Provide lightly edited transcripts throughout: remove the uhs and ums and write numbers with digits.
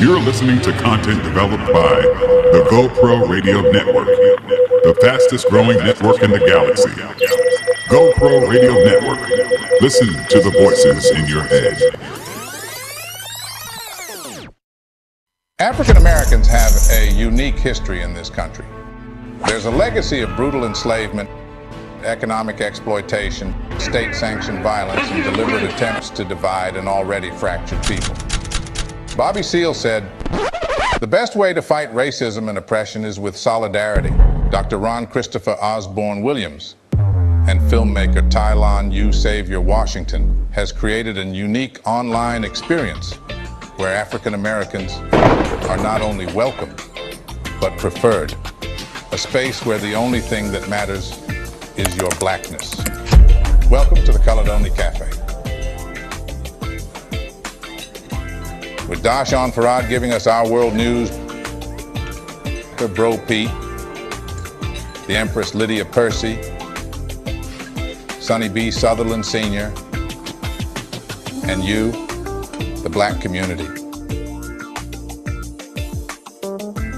You're listening to content developed by the GoPro Radio Network, the fastest growing network in the galaxy. GoPro Radio Network. Listen to the voices in your head. African Americans have a unique history in this country. There's a legacy of brutal enslavement, economic exploitation, state-sanctioned violence, and deliberate attempts to divide an already fractured people. Bobby Seale said, "The best way to fight racism and oppression is with solidarity." Dr. Ron Christopher Osborne Williams and filmmaker Tylon U. Savior Washington has created a unique online experience where African Americans are not only welcomed, but preferred. A space where the only thing that matters is your blackness. Welcome to the Colored Only Café. With Dashawn Farad giving us our world news, Bro P, the Empress Lydia Percy, Sonny B. Sutherland Sr., and you, the black community.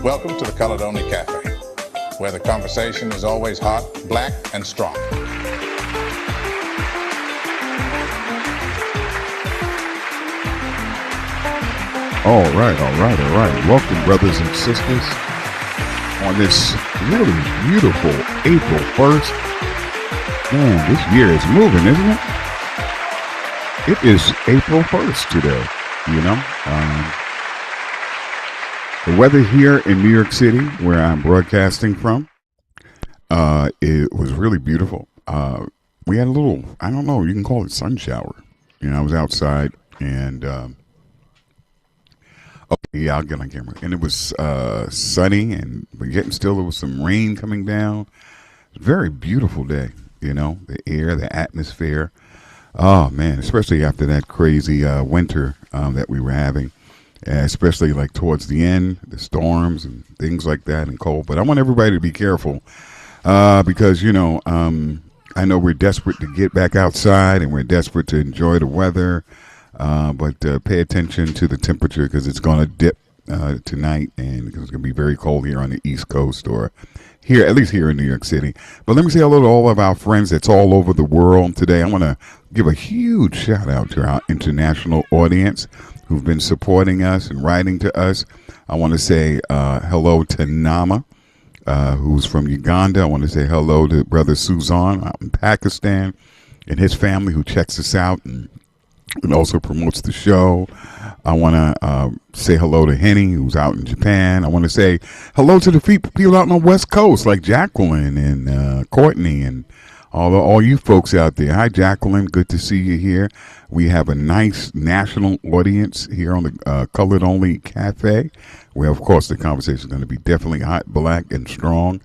Welcome to the Colored Only Café, where the conversation is always hot, black, and strong. All right. Welcome, brothers and sisters, on this really beautiful April 1st. Man, this year is moving, isn't it? It is April 1st today, you know. The weather here in New York City, where I'm broadcasting from, it was really beautiful. We had a little, I don't know, you can call it sun shower. You know, I was outside and... I'll get on camera. And it was sunny, and but yet still there was some rain coming down. Very beautiful day, you know, the air, the atmosphere. Oh, man, especially after that crazy winter that we were having, especially like towards the end, the storms and things like that and cold. But I want everybody to be careful because, you know, I know we're desperate to get back outside and we're desperate to enjoy the weather. But pay attention to the temperature because it's going to dip tonight, and it's going to be very cold here on the East Coast, or here, at least here in New York City. But let me say hello to all of our friends that's all over the world today. I want to give a huge shout out to our international audience who've been supporting us and writing to us. I want to say hello to Nama, who's from Uganda. I want to say hello to Brother Suzan out in Pakistan and his family who checks us out and also promotes the show. I want to say hello to Henny, who's out in Japan. I want to say hello to the people out on the West Coast, like Jacqueline and Courtney and all you folks out there. Hi, Jacqueline. Good to see you here. We have a nice national audience here on the Colored Only Cafe, where, of course, the conversation is going to be definitely hot, black, and strong.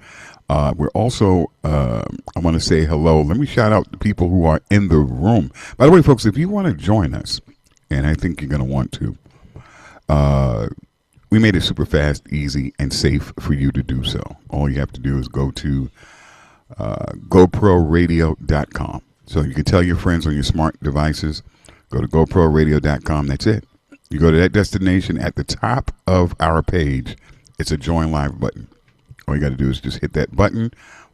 We're also, I want to say hello. Let me shout out the people who are in the room. By the way, folks, if you want to join us, and I think you're going to want to, we made it super fast, easy, and safe for you to do so. All you have to do is go to GoProRadio.com. So you can tell your friends on your smart devices, go to GoProRadio.com. That's it. You go to that destination at the top of our page. It's a Join Live button. All you got to do is just hit that button,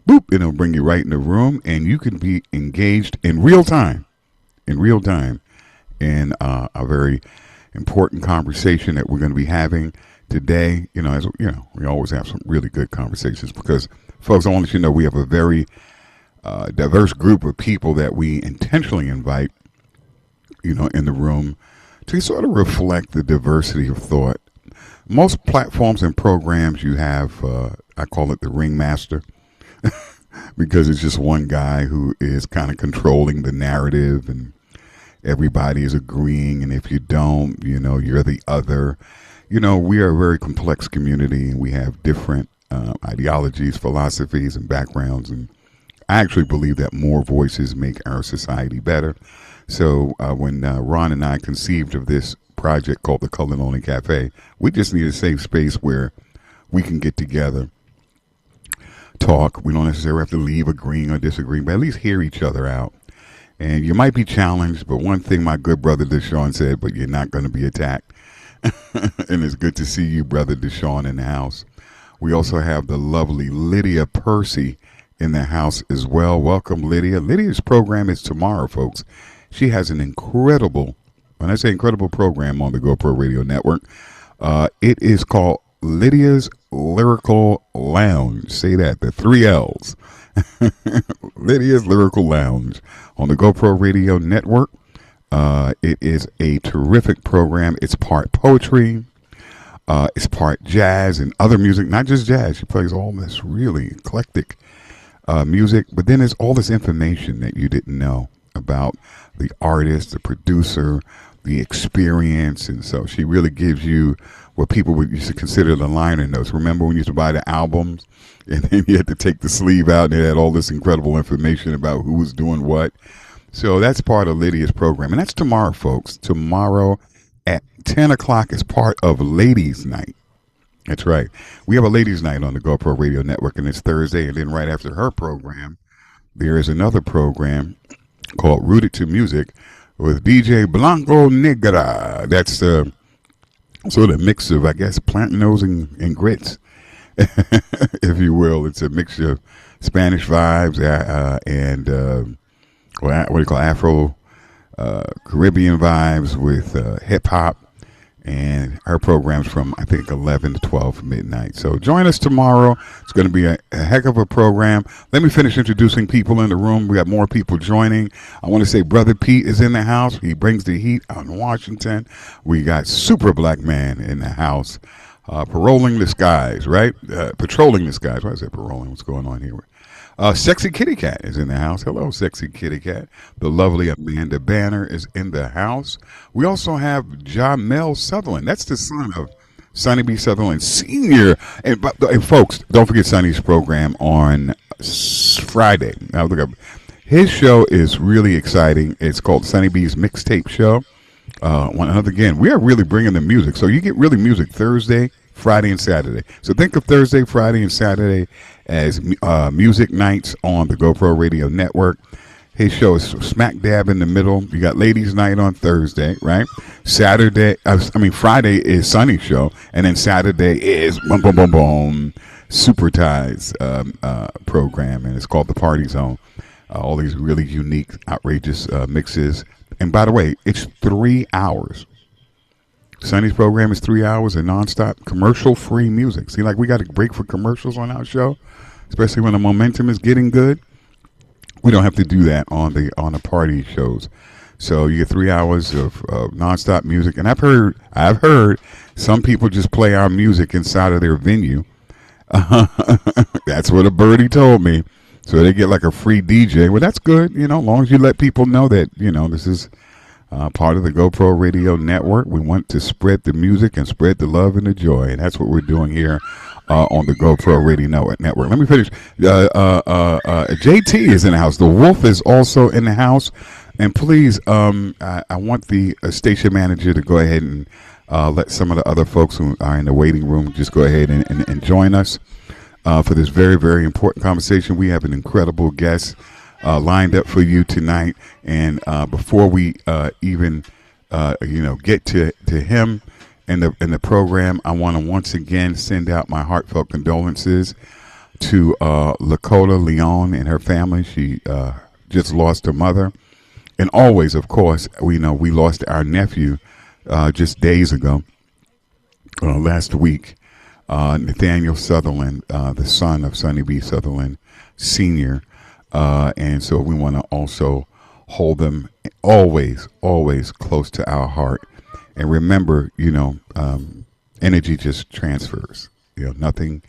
boop, and it'll bring you right in the room, and you can be engaged in real time, in a very important conversation that we're going to be having today. You know, as you know, we always have some really good conversations because, folks, I want you to know we have a very diverse group of people that we intentionally invite, you know, in the room to sort of reflect the diversity of thought. Most platforms and programs you have, I call it the ringmaster, because it's just one guy who is kind of controlling the narrative and everybody is agreeing. And if you don't, you know, you're the other. You know, we are a very complex community and we have different ideologies, philosophies, and backgrounds. And I actually believe that more voices make our society better. So when Ron and I conceived of this project called the Colored Only Cafe, we just need a safe space where we can get together, talk. We don't necessarily have to leave agreeing or disagreeing, but at least hear each other out. And you might be challenged, but one thing my good brother Deshaun said, but you're not going to be attacked. And it's good to see you, Brother Deshaun, in the house. We also have the lovely Lydia Percy in the house as well. Welcome, Lydia. Lydia's program is tomorrow, folks. She has an incredible, when I say incredible program on the GoPro Radio Network, it is called Lydia's Lyrical Lounge. Say that, the three L's. Lydia's Lyrical Lounge on the GoPro Radio Network. It is a terrific program. It's part poetry. It's part jazz and other music, not just jazz. She plays all this really eclectic music, but then there's all this information that you didn't know about the artist, the producer, the experience, and so she really gives you what people would used to consider the liner notes. Remember when you used to buy the albums, and then you had to take the sleeve out, and it had all this incredible information about who was doing what. So that's part of Lydia's program, and that's tomorrow, folks. Tomorrow at 10 o'clock is part of Ladies' Night. That's right. We have a Ladies' Night on the GoPro Radio Network, and it's Thursday, and then right after her program, there is another program called Rooted to Music with DJ Blanco Negra. That's sort of a mix of, I guess, plant nose and grits, if you will. It's a mixture of Spanish vibes and what do you call Afro Caribbean vibes with hip hop. And her program's from, I think, 11 to 12 midnight. So join us tomorrow. It's going to be a heck of a program. Let me finish introducing people in the room. We got more people joining. I want to say Brother Pete is in the house. He brings the heat out in Washington. We got Super Black Man in the house. Paroling the skies, right? Patrolling the skies. Why is that paroling? What's going on here? Sexy Kitty Cat is in the house. Hello, Sexy Kitty Cat. The lovely Amanda Banner is in the house. We also have Jamel Sutherland. That's the son of Sonny B. Sutherland Sr. And folks, don't forget Sonny's program on Friday. Now, look up. His show is really exciting. It's called Sonny B's Mixtape Show. Again, we are really bringing the music. So you get really music Thursday, Friday, and Saturday. So think of Thursday, Friday, and Saturday as music nights on the GoPro Radio Network. His show is smack dab in the middle. You got Ladies Night on Thursday, right? Friday is Sunny's show, and then Saturday is boom, boom, boom, boom, Super Ties program, and it's called The Party Zone. All these really unique, outrageous mixes. And by the way, it's 3 hours. Sunny's program is 3 hours of nonstop commercial-free music. See, like we got a break for commercials on our show, especially when the momentum is getting good. We don't have to do that on the party shows. So you get 3 hours of nonstop music, and I've heard some people just play our music inside of their venue. That's what a birdie told me. So they get like a free DJ. Well, that's good, as long as you let people know that this is part of the GoPro Radio Network. We want to spread the music and spread the love and the joy, and that's what we're doing here on the GoPro Radio Network. Let me finish. JT is in the house. The Wolf is also in the house. And please, I want the station manager to go ahead and let some of the other folks who are in the waiting room just go ahead and join us for this very, very important conversation. We have an incredible guest lined up for you tonight. And before we even get to him in the program, I want to once again send out my heartfelt condolences to Lakota Leon and her family. She just lost her mother, and always, of course, we lost our nephew just days ago, last week. Nathaniel Sutherland, the son of Sonny B. Sutherland Sr. And so we want to also hold them always, always close to our heart. And remember, energy just transfers. Nothing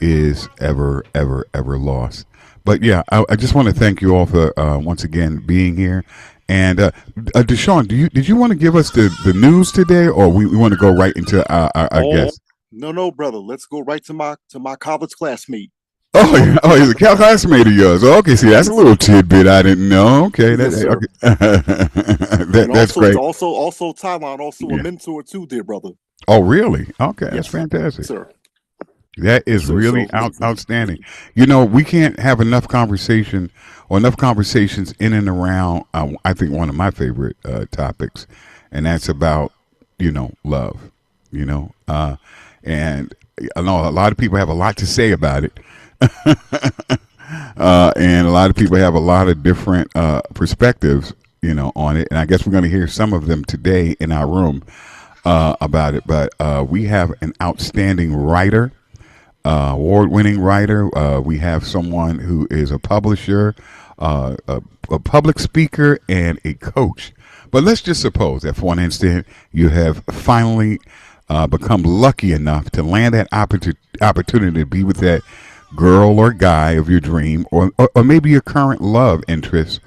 is ever, ever, ever lost. But yeah, I just want to thank you all for once again being here. And Deshaun, did you want to give us the news today, or we want to go right into our guest? No, brother. Let's go right to my college classmate. Oh, he's a classmate of yours. Okay, see, that's a little tidbit I didn't know. Okay, Yes, okay. That's also, great. Also, Tylon, also a mentor too, dear brother. Oh, really? Okay, that's Yes, fantastic. sir. That is really So outstanding. We can't have enough conversation or enough conversations in and around, I think, one of my favorite topics, and that's about, love. you know. And I know a lot of people have a lot to say about it. And a lot of people have a lot of different perspectives, you know, on it. And I guess we're going to hear some of them today in our room about it. But we have an outstanding writer, award-winning writer. We have someone who is a publisher, a public speaker, and a coach. But let's just suppose that for an instant you have finally become lucky enough to land that opportunity to be with that girl or guy of your dream, or maybe your current love interest,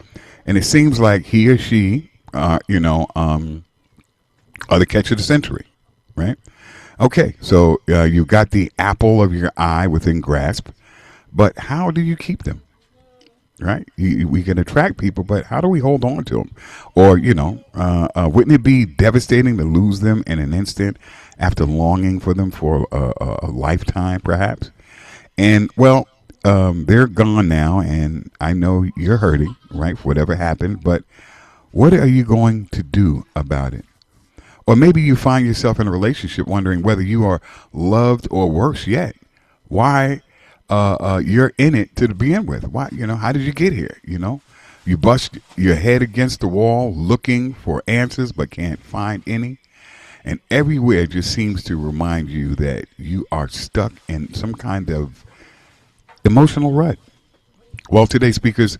and it seems like he or she, are the catch of the century, right? Okay, so you've got the apple of your eye within grasp, but how do you keep them? Right, we can attract people, but how do we hold on to them? Or wouldn't it be devastating to lose them in an instant after longing for them for a lifetime, perhaps? And well, they're gone now, and I know you're hurting, right, for whatever happened. But what are you going to do about it? Or maybe you find yourself in a relationship wondering whether you are loved, or worse yet, why you're in it to begin with. Why, how did you get here? You bust your head against the wall looking for answers but can't find any. And everywhere just seems to remind you that you are stuck in some kind of emotional rut. Well, today's speakers,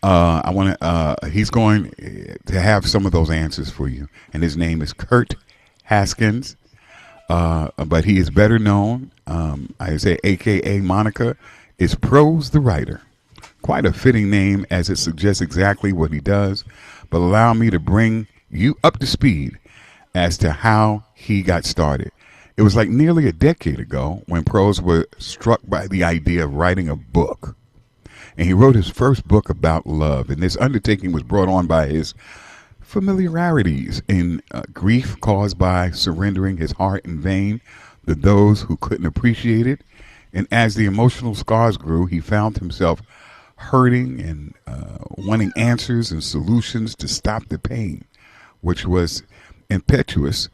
he's going to have some of those answers for you. And his name is Curt Haskins. But he is better known, I say, AKA Monica, is Prose the writer. Quite a fitting name, as it suggests exactly what he does. But allow me to bring you up to speed as to how he got started. It was like nearly a decade ago when Prose was struck by the idea of writing a book. And he wrote his first book about love. And this undertaking was brought on by his familiarities in grief caused by surrendering his heart in vain to those who couldn't appreciate it. And as the emotional scars grew, he found himself hurting and wanting answers and solutions to stop the pain, which was impetuous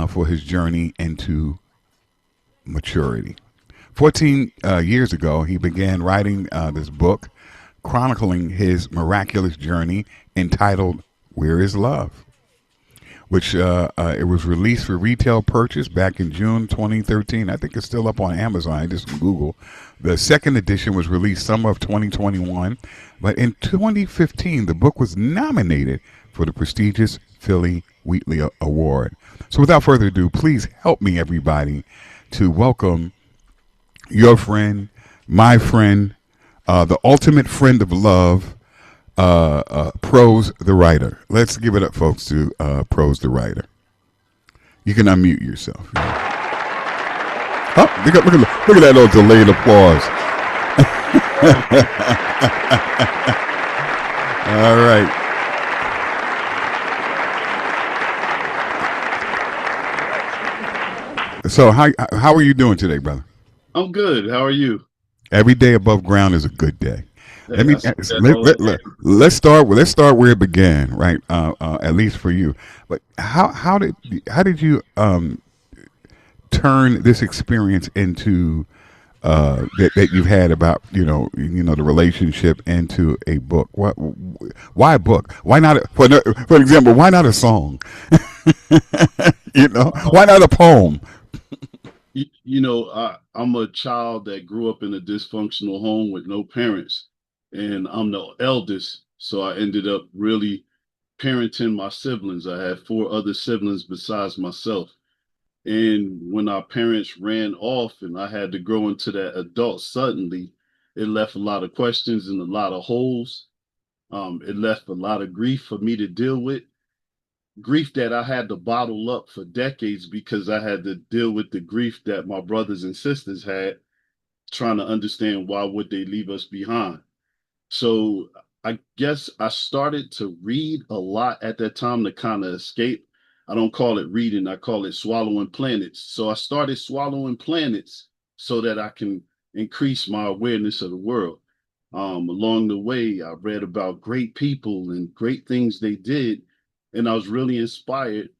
for his journey into maturity. 14 years ago, he began writing this book chronicling his miraculous journey entitled Where is Love? Which it was released for retail purchase back in June 2013. I think it's still up on Amazon. I just Google. The second edition was released summer of 2021. But in 2015, the book was nominated for the prestigious Philly Wheatley Award. So without further ado, please help me, everybody, to welcome your friend, my friend, the ultimate friend of love, Prose the writer. Let's give it up, folks, to Prose the writer. You can unmute yourself. Oh, look at that little delayed applause. All right. So how are you doing today, brother? I'm good. How are you? Every day above ground is a good day. Hey, Let's start where it began, right? At least for you. But how did you turn this experience into that you've had about the relationship into a book? Why a book? Why not for example? Why not a song? Why not a poem? I'm a child that grew up in a dysfunctional home with no parents, and I'm the eldest, so I ended up really parenting my siblings. I had 4 other siblings besides myself. And when our parents ran off and I had to grow into that adult suddenly, it left a lot of questions and a lot of holes. It left a lot of grief for me to deal with. Grief that I had to bottle up for decades because I had to deal with the grief that my brothers and sisters had, trying to understand why would they leave us behind. So I guess I started to read a lot at that time to kind of escape. I don't call it reading, I call it swallowing planets. So I started swallowing planets so that I can increase my awareness of the world. Along the way, I read about great people and great things they did, and I was really inspired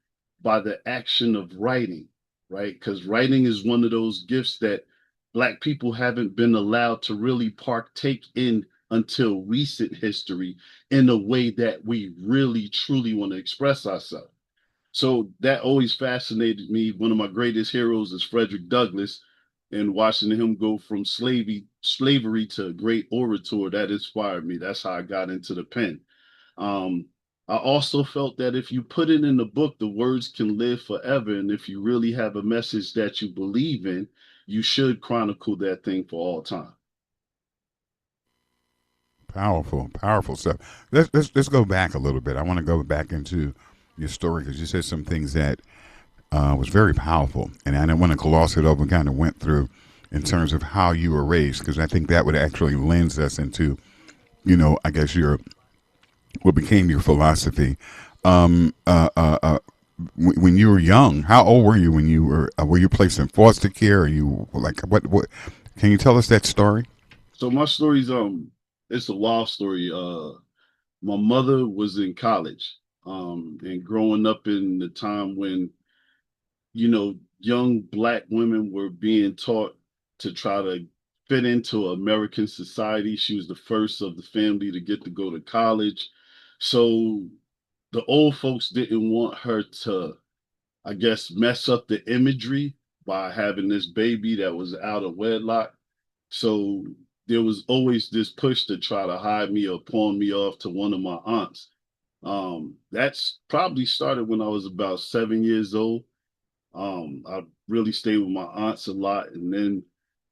by the action of writing. right? Because writing is one of those gifts that Black people haven't been allowed to really partake in until recent history in a way that we really truly want to express ourselves. So that always fascinated me. One of my greatest heroes is Frederick Douglass, and watching him go from slavery to a great orator, that inspired me. That's how I got into the pen. Um, I also felt that if you put it in the book, the words can live forever. And if you really have a message that you believe in, you should chronicle that thing for all time. Powerful, powerful stuff. Let's go back a little bit. I want to go back into your story because you said some things that was very powerful, and I didn't want to gloss it over. And kind of went through in terms of how you were raised because I think that would actually lends us into, I guess your what became your philosophy. Um, uh, uh, uh, when you were young, how old were you when you were you placed in foster care? Or you like what? Can you tell us that story? So my story's it's a wild story. My mother was in college, and growing up in the time when young Black women were being taught to try to fit into American society. She was the first of the family to get to go to college. So the old folks didn't want her to, I guess, mess up the imagery by having this baby that was out of wedlock. So there was always this push to try to hide me or pawn me off to one of my aunts. That's probably started when I was about 7 years old. I really stayed with my aunts a lot, and then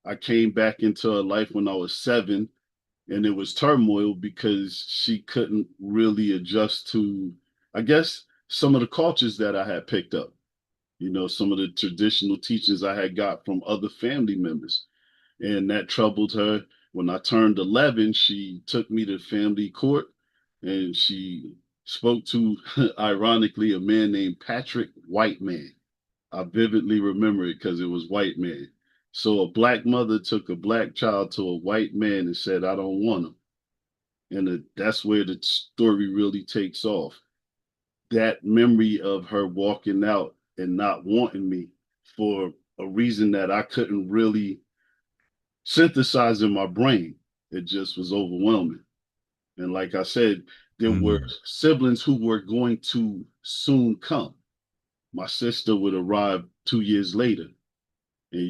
I came back into her life when I was 7, and it was turmoil because she couldn't really adjust to, I guess, some of the cultures that I had picked up. Some of the traditional teachings I had got from other family members, and that troubled her. When I turned 11, she took me to family court, and she spoke to, ironically, a man named Patrick Whiteman. I vividly remember it because it was white man. So a Black mother took a Black child to a white man and said, I don't want him. And that's where the story really takes off. That memory of her walking out and not wanting me for a reason that I couldn't really synthesize in my brain. It just was overwhelming. And like I said, there were Mm, siblings who were going to soon come. My sister would arrive 2 years later. And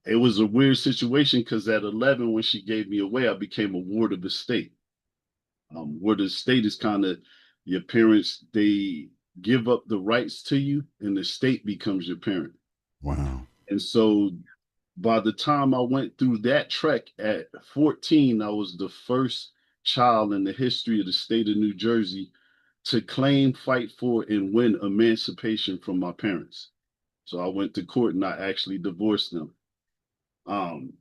it was a weird situation because at 11, when she gave me away, I became a ward of the state. Ward of the state is kind of your parents, they give up the rights to you, and the state becomes your parent. wow, And so by the time I went through that trek at 14, I was the first child in the history of the state of New Jersey to claim, fight for, and win emancipation from my parents. So I went to court and I actually divorced them. Um,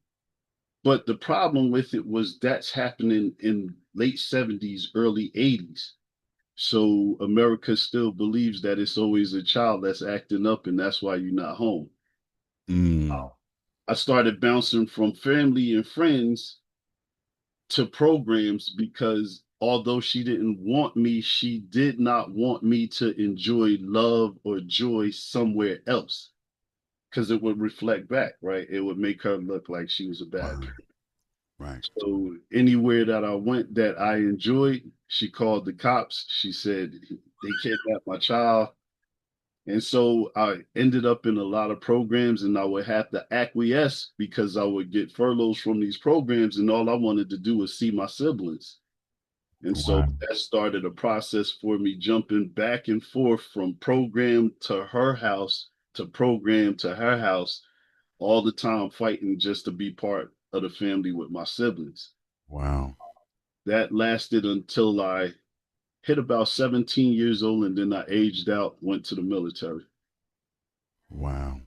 but the problem with it was that's happening in late 70s, early 80s. So America still believes that it's always a child that's acting up and that's why you're not home. mm, I started bouncing from family and friends to programs because although she didn't want me, she did not want me to enjoy love or joy somewhere else because it would reflect back, right? It would make her look like she was a bad wow, parent. right, So anywhere that I went that I enjoyed, she called the cops. She said they kidnapped my child. And so I ended up in a lot of programs and I would have to acquiesce because I would get furloughs from these programs and all I wanted to do was see my siblings. And so wow, that started a process for me jumping back and forth from program to her house to program to her house, all the time fighting just to be part of the family with my siblings. wow, That lasted until I hit about 17 years old, and then I aged out, went to the military. wow.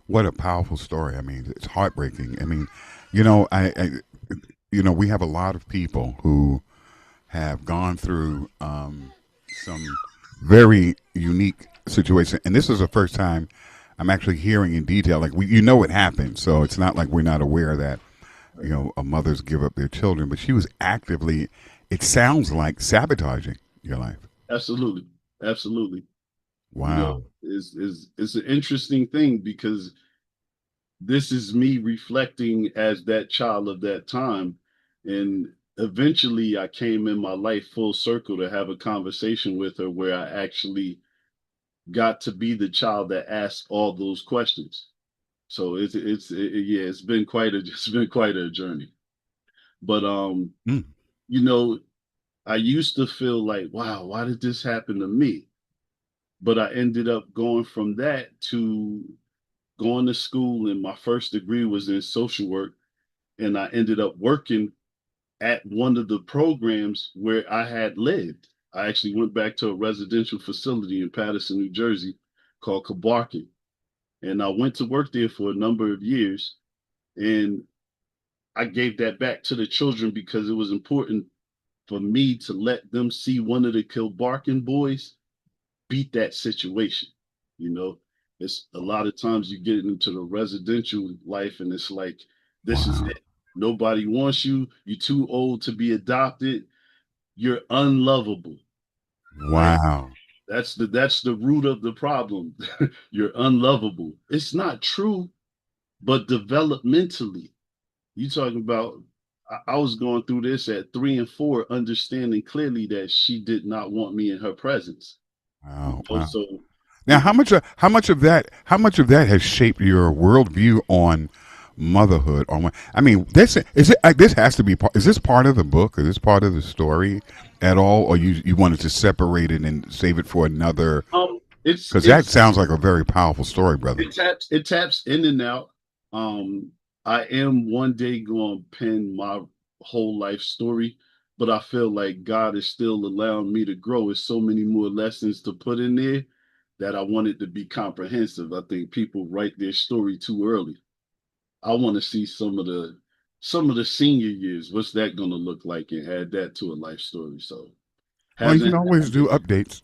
What a powerful story. I mean, it's heartbreaking. I mean, you know, we have a lot of people who have gone through some very unique situations, and this is the first time I'm actually hearing in detail. Like it happened, so it's not like we're not aware that a mothers give up their children, but she was actively. It sounds like sabotaging your life. Absolutely. Absolutely. You know, Wow. it's an interesting thing because this is me reflecting as that child of that time. And eventually I came in my life full circle to have a conversation with her where I actually got to be the child that asked all those questions. So yeah, it's been quite a it's been quite a journey. But Mm. you know, I used to feel like, wow, why did this happen to me? But I ended up going from that to going to school, and my first degree was in social work, and I ended up working at one of the programs where I had lived. I actually went back to a residential facility in Paterson, New Jersey called Cabarkin. And I went to work there for a number of years. And I gave that back to the children because it was important for me to let them see one of the Kilbarkin boys beat that situation. You know, it's a lot of times you get into the residential life and it's like, this is Wow. it. Nobody wants you. You're too old to be adopted. You're unlovable, right? Wow. That's the root of the problem. You're unlovable. It's not true, but developmentally, you talking about I was going through this at 3 and 4, understanding clearly that she did not want me in her presence. Wow. Wow. So Now, it was how much of that has shaped your worldview on motherhood? On, I mean, this is it. This has to be part. Is this part of the book? Is this part of the story at all, or you wanted to separate it and save it for another? it's Because that it's sounds like a very powerful story, brother. it taps in and out. I am one day going to pen my whole life story, but I feel like God is still allowing me to grow. There's so many more lessons to put in there that I want it to be comprehensive. I think people write their story too early. I want to see some of the senior years. What's that going to look like, and add that to a life story. So Well, you can hasn't always do updates.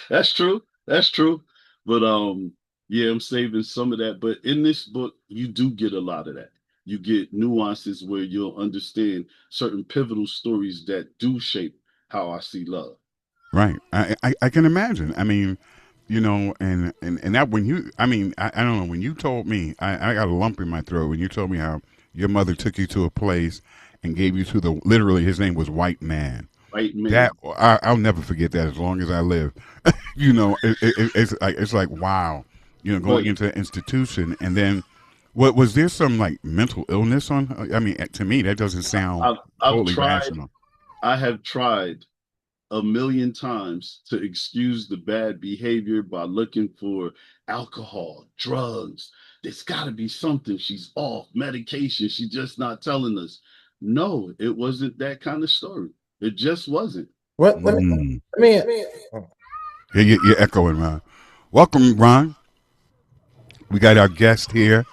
That's true. That's true. But yeah, I'm saving some of that. But in this book, you do get a lot of that. You get nuances where you'll understand certain pivotal stories that do shape how I see love. Right. I can imagine. I mean, and that when you, I don't know, when you told me, I got a lump in my throat when you told me how your mother took you to a place and gave you to literally, his name was White Man. Right, That, man. I'll never forget that as long as I live. It's like, wow, going But into an institution. And then what was there some like mental illness on? I mean, to me, that doesn't sound I've totally tried, rational. I have tried a million times to excuse the bad behavior by looking for alcohol, drugs. There's got to be something. She's off medication. She's just not telling us. No, it wasn't that kind of story. It just wasn't. What? Mm. Let me. Yeah, you're echoing, Ron. Welcome, Ron. We got our guest here,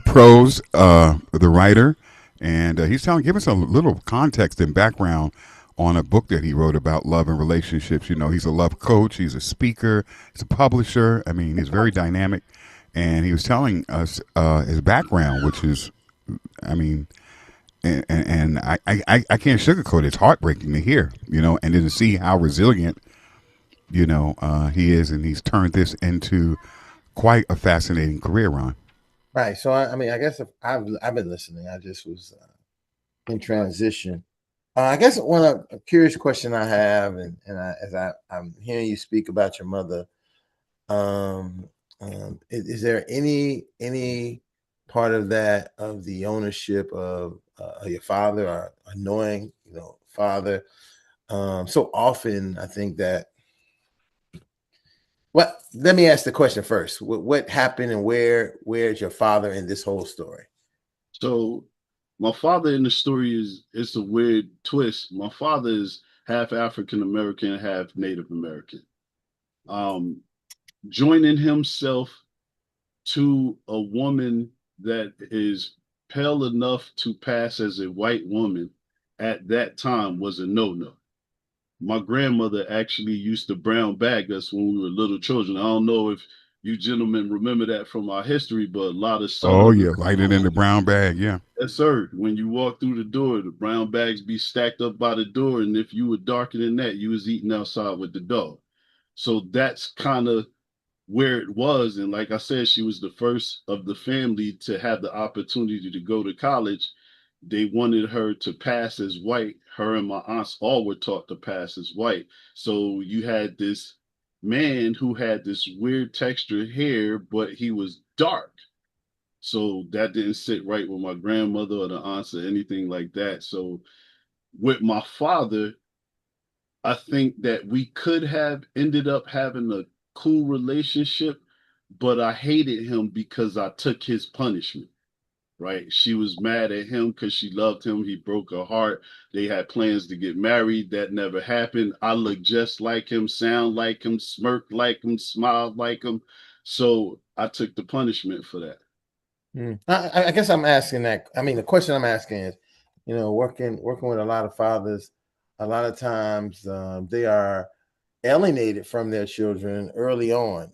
Prose, the writer, and he's giving us a little context and background on a book that he wrote about love and relationships. He's a love coach, he's a speaker, he's a publisher. I mean, he's very dynamic, and he was telling us his background, which is, I mean, and I can't sugarcoat it. It's heartbreaking to hear, and then to see how resilient, he is, and he's turned this into quite a fascinating career, Ron. Right. So I mean, I guess if I've been listening. I just was in transition. I guess a curious question I have, and I'm hearing you speak about your mother. Um, is there any part of that of the ownership of your father or annoying, father? So often I think that. Well, let me ask the question first. What happened and where's your father in this whole story? So my father in the story is it's a weird twist. My father is half African American, half Native American. Um, Joining himself to a woman that is pale enough to pass as a white woman at that time was a no-no. My grandmother actually used to brown bag us when we were little children. I don't know if you gentlemen remember that from our history, but a lot of Oh Southern, yeah, light it in the brown bag. Yeah. yes, sir. When you walk through the door, the brown bags be stacked up by the door, and if you were darker than that, you was eating outside with the dog. So that's kind of where it was. And like I said, she was the first of the family to have the opportunity to go to college. They wanted her to pass as white. Her and my aunts all were taught to pass as white. So you had this man who had this weird textured hair, but he was dark. So that didn't sit right with my grandmother or the aunts or anything like that. So with my father, I think that we could have ended up having a cool relationship, but I hated him because I took his punishment, right? She was mad at him because she loved him. He broke her heart. They had plans to get married. That never happened. I looked just like him, sound like him, smirked like him, smiled like him. So I took the punishment for that. I guess I'm asking that. I mean, the question I'm asking is, working with a lot of fathers, a lot of times they are alienated from their children early on,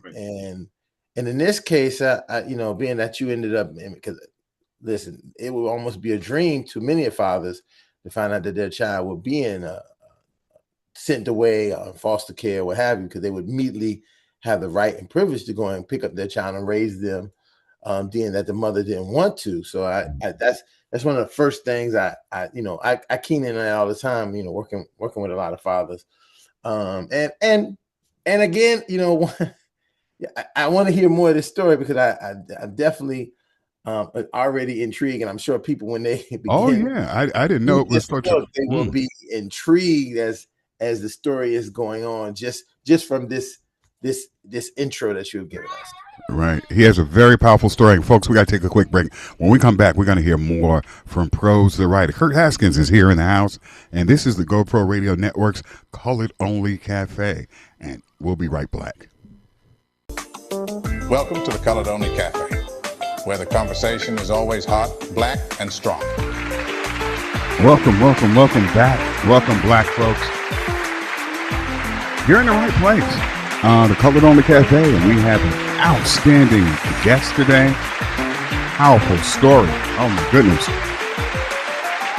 Right. and in this case, being that you ended up, because listen, it would almost be a dream to many fathers to find out that their child would be in sent away foster care, what have you, because they would immediately have the right and privilege to go and pick up their child and raise them, being that the mother didn't want to. So that's one of the first things I keen in on all the time, working with a lot of fathers. And again, I want to hear more of this story because I definitely already intrigued, and I'm sure people when they Oh begin yeah, I didn't know it was this such a. book, they will be intrigued as the story is going on, just from this intro that you've given us. Right. He has a very powerful story. And folks, we got to take a quick break. When we come back, we're going to hear more from Prose, the writer. Curt Haskins is here in the house, and this is the GoPro Radio Network's Call It Only Cafe. And we'll be right back. Welcome to the Colored Only Cafe, where the conversation is always hot, black, and strong. Welcome back. Welcome, black folks. You're in the right place. The Colored Only Cafe, and we have an outstanding guest today. Powerful story. Oh my goodness.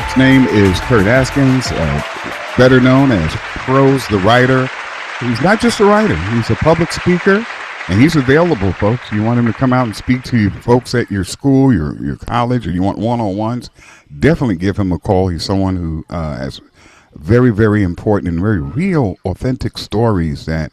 His name is Curt Haskins, better known as Prose, the writer. He's not just a writer, he's a public speaker, and he's available, folks. You want him to come out and speak to you folks at your school, your college, or you want one-on-ones, definitely give him a call. He's someone who has very, very important and very real, authentic stories that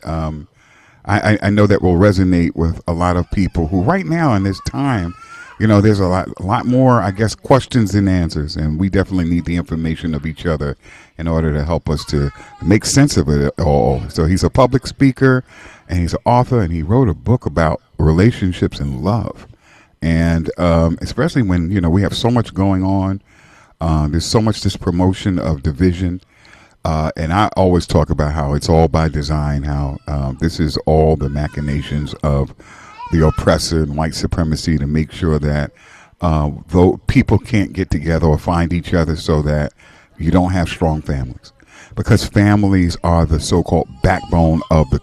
I know that will resonate with a lot of people who right now in this time, there's a lot more, I guess, questions than answers, and we definitely need the information of each other in order to help us to make sense of it all. So he's a public speaker, and he's an author, and he wrote a book about relationships and love, and especially when we have so much going on. There's so much this promotion of division. And I always talk about how it's all by design, how this is all the machinations of the oppressor and white supremacy to make sure that though people can't get together or find each other so that you don't have strong families. Because families are the so-called backbone of the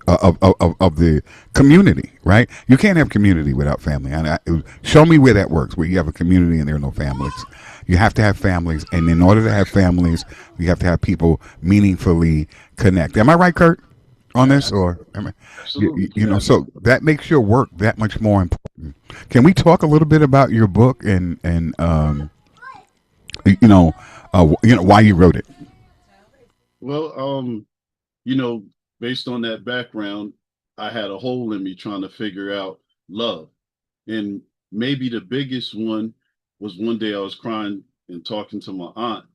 of the community, right? You can't have community without family. Show me where that works, where you have a community and there are no families. You have to have families, and in order to have families, you have to have people meaningfully connect. Am I right, Curt, on this? Or so that makes your work that much more important. Can we talk a little bit about your book and why you wrote it? Well, based on that background, I had a hole in me trying to figure out love. And maybe the biggest one was one day I was crying and talking to my aunt,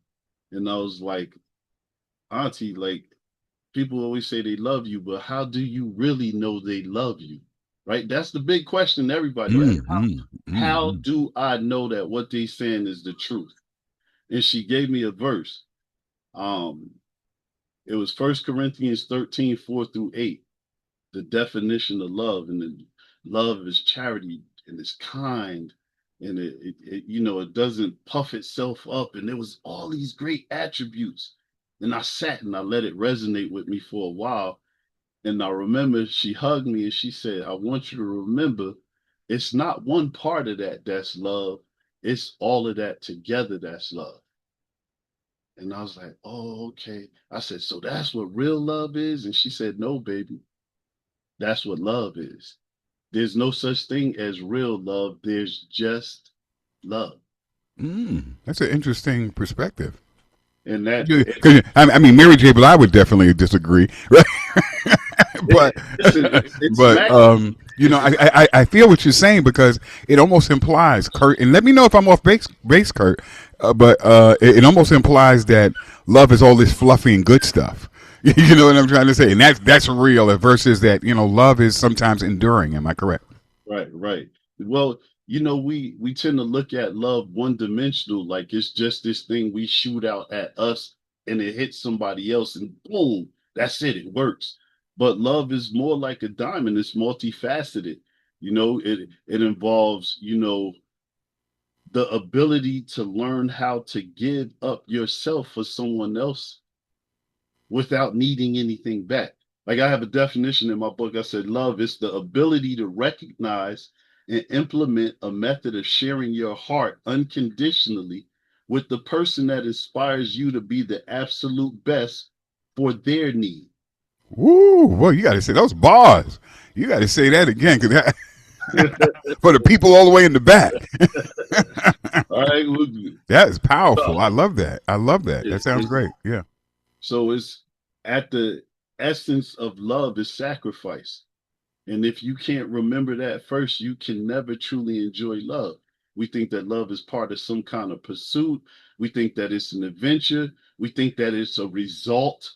and I was like, Auntie, like, people always say they love you, but how do you really know they love you? Right? That's the big question, everybody. How do I know that what they saying is the truth? And she gave me a verse. It was 1 Corinthians 13, 4-8, the definition of love. And the love is charity and it's kind. And it doesn't puff itself up. And there was all these great attributes. And I sat and I let it resonate with me for a while. And I remember she hugged me and she said, I want you to remember, it's not one part of that that's love. It's all of that together that's love. And I was like, oh, okay. I said, so that's what real love is? And she said, no, baby, that's what love is. There's no such thing as real love. There's just love. That's an interesting perspective. And that, 'Cause, I mean, Mary J. Blige would definitely disagree, right? but listen, it's but fact. you know, I feel what you're saying because it almost implies, Curt, and let me know if I'm off base, Curt. But it almost implies that love is all this fluffy and good stuff. You know what I'm trying to say, and that's real. Versus that, love is sometimes enduring. Am I correct? Right, right. Well, we tend to look at love one dimensional, like it's just this thing we shoot out at us and it hits somebody else and boom, that's it, it works. But love is more like a diamond, it's multifaceted. It involves, the ability to learn how to give up yourself for someone else without needing anything back. Like I have a definition in my book. I said, love is the ability to recognize and implement a method of sharing your heart unconditionally with the person that inspires you to be the absolute best for their need. Woo! Well, you got to say those bars. You got to say that again, because for the people all the way in the back. All right. That is powerful. I love that. I love that. That sounds great. Yeah. So it's at the essence of love is sacrifice. And if you can't remember that first, you can never truly enjoy love. We think that love is part of some kind of pursuit. We think that it's an adventure. We think that it's a result,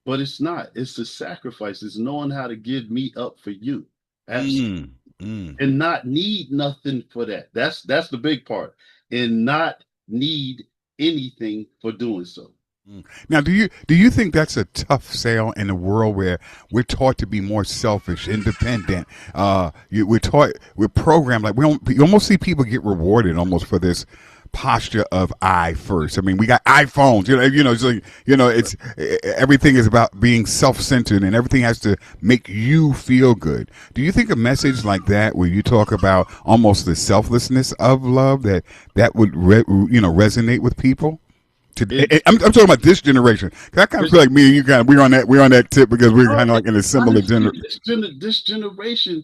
but it's not. It's a sacrifice. It's knowing how to give me up for you. Absolutely. And not need nothing for that. That's the big part. And not need anything for doing so. Now, do you think that's a tough sale in a world where we're taught to be more selfish, independent? We're programmed like you almost see people get rewarded almost for this posture of I first. I mean, we got iPhones, it's like, it's everything is about being self-centered and everything has to make you feel good. Do you think a message like that, where you talk about almost the selflessness of love, that would resonate with people? I'm talking about this generation. I kind of feel like me and you we're on that tip because we're kind of like in a similar generation. This generation,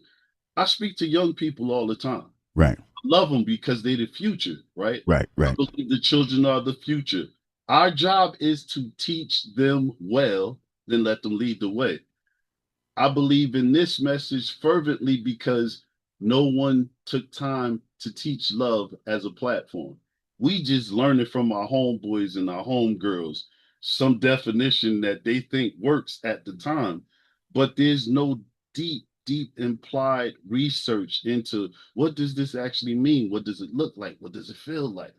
I speak to young people all the time. Right. I love them because they're the future, right? Right. I believe the children are the future. Our job is to teach them well, then let them lead the way. I believe in this message fervently because no one took time to teach love as a platform. We just learn it from our homeboys and our homegirls, some definition that they think works at the time. But there's no deep implied research into what does this actually mean? What does it look like? What does it feel like?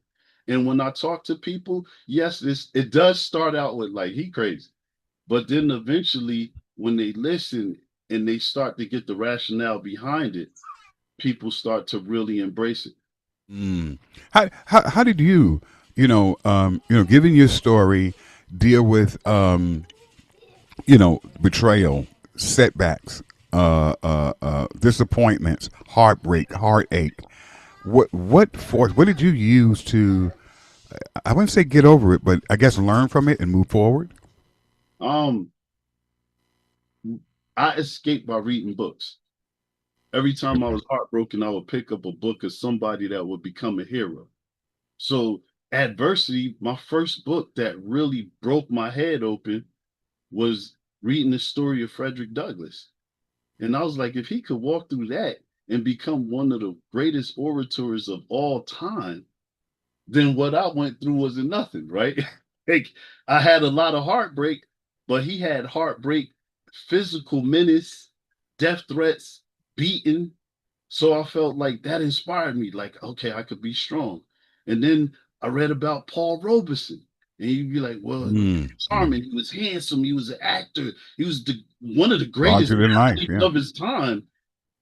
And when I talk to people, yes, it does start out with like he crazy. But then eventually, when they listen and they start to get the rationale behind it, people start to really embrace it. How did given your story, deal with betrayal, setbacks, disappointments, heartbreak, heartache? What did you use to, I wouldn't say get over it, but I guess learn from it and move forward? Um, I escaped by reading books. Every time I was heartbroken, I would pick up a book of somebody that would become a hero. So adversity, my first book that really broke my head open was reading the story of Frederick Douglass. And I was like, if he could walk through that and become one of the greatest orators of all time, then what I went through wasn't nothing, right? Like I had a lot of heartbreak, but he had heartbreak, physical menace, death threats, beaten. So I felt like that inspired me, like, okay, I could be strong. And then I read about Paul Robeson. And you'd be like, well, charming, he was handsome, he was an actor, he was one of the greatest Larger than life, yeah. of his time.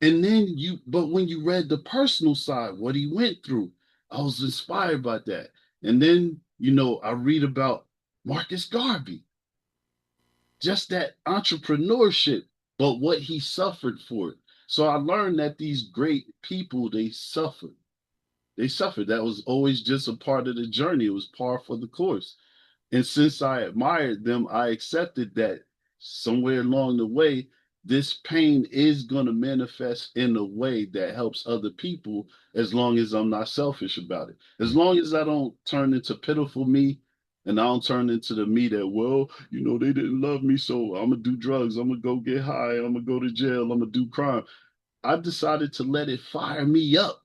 And then but when you read the personal side, what he went through, I was inspired by that. And then, I read about Marcus Garvey, just that entrepreneurship, but what he suffered for it. So I learned that these great people, they suffered. They suffered. That was always just a part of the journey. It was par for the course. And since I admired them, I accepted that somewhere along the way, this pain is going to manifest in a way that helps other people as long as I'm not selfish about it. As long as I don't turn into pitiful me and I don't turn into the me that, well, they didn't love me, so I'm going to do drugs. I'm going to go get high. I'm going to go to jail. I'm going to do crime. I decided to let it fire me up.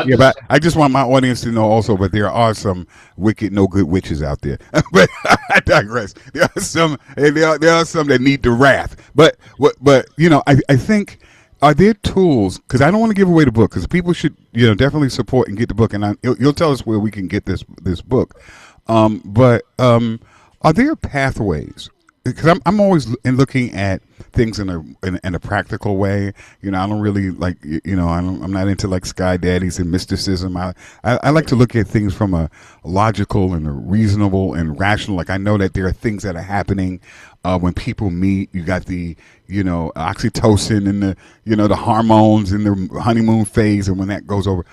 Yeah, but I just want my audience to know also, but there are some wicked, no good witches out there. But I digress. There are some, and there are some that need the wrath. But I think, are there tools? Because I don't want to give away the book, because people should definitely support and get the book, and you'll tell us where we can get this book. But are there pathways? Because I'm always looking at things in a practical way. I don't really like I'm not into like sky daddies and mysticism. I like to look at things from a logical and a reasonable and rational. Like, I know that there are things that are happening when people meet. You got the oxytocin and the hormones in the honeymoon phase, and when that goes over,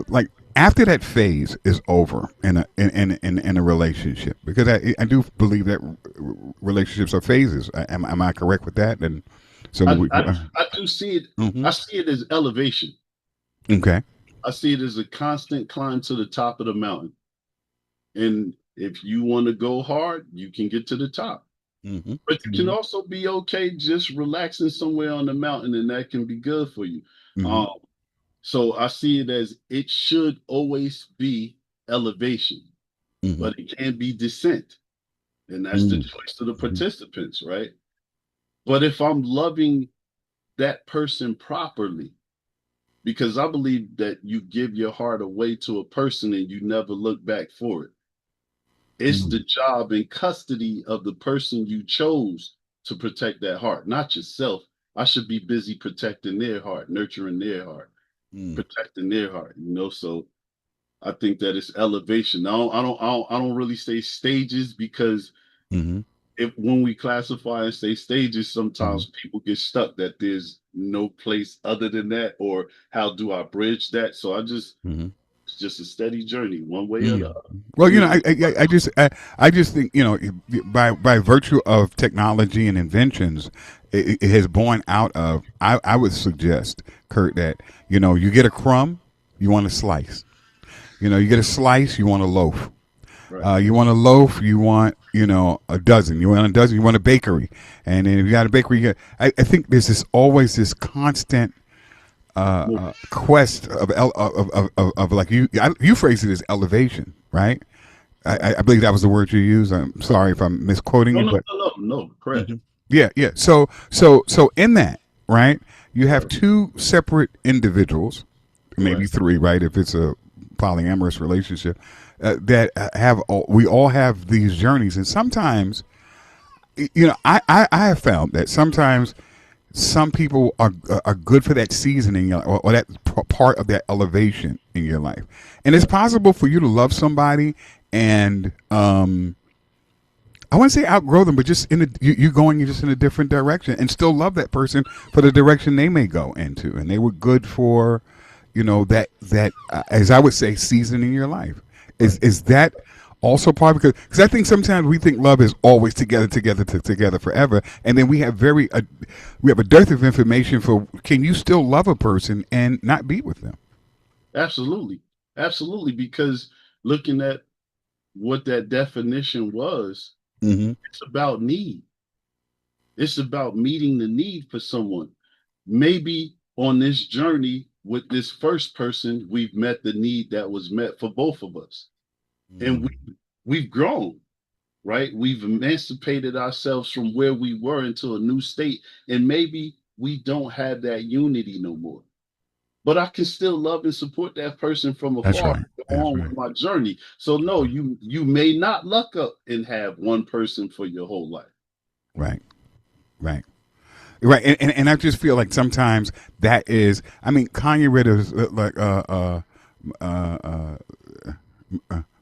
like, after that phase is over in a relationship, because I do believe that relationships are phases. Am I correct with that? And so I do see it. Mm-hmm. I see it as elevation. Okay. I see it as a constant climb to the top of the mountain. And if you want to go hard, you can get to the top. Mm-hmm. But you can also be okay just relaxing somewhere on the mountain, and that can be good for you. Mm-hmm. So I see it as it should always be elevation, Mm-hmm. but it can be descent. And that's the choice of the participants, right? But if I'm loving that person properly, because I believe that you give your heart away to a person and you never look back for it. It's the job and custody of the person you chose to protect that heart, not yourself. I should be busy protecting their heart, nurturing their heart. Protecting their heart, so I think that it's elevation. I don't really say stages, because when we classify and say stages, sometimes people get stuck that there's no place other than that, or how do I bridge that? So it's just a steady journey, one way or the other. Well, I just think by virtue of technology and inventions, it has borne out of. I would suggest, Curt, that you get a crumb, you want a slice. You get a slice, you want a loaf. Right. You want a loaf, you want a dozen. You want a dozen, you want a bakery. And then if you got a bakery, I think there's always this constant quest of like you phrase it as elevation, right? I believe that was the word you used. I'm sorry if I'm misquoting it, but no, correct. Yeah. So in that, right, you have two separate individuals, maybe three, right? If it's a polyamorous relationship, that we all have these journeys, and sometimes, I have found that sometimes some people are good for that season in your life, or that part of that elevation in your life, and it's possible for you to love somebody and I wouldn't say outgrow them, but just you going just in a different direction, and still love that person for the direction they may go into, and they were good for that as I would say, season in your life. Is that also part, because I think sometimes we think love is always together forever, and then we have a dearth of information for, can you still love a person and not be with them? Absolutely, because looking at what that definition was, it's about need. It's about meeting the need for someone. Maybe on this journey with this first person, we've met the need that was met for both of us. And we've grown, right? We've emancipated ourselves from where we were into a new state. And maybe we don't have that unity no more. But I can still love and support that person from afar, with my journey. So no, you may not luck up and have one person for your whole life. Right. And I just feel like sometimes that is, Kanye read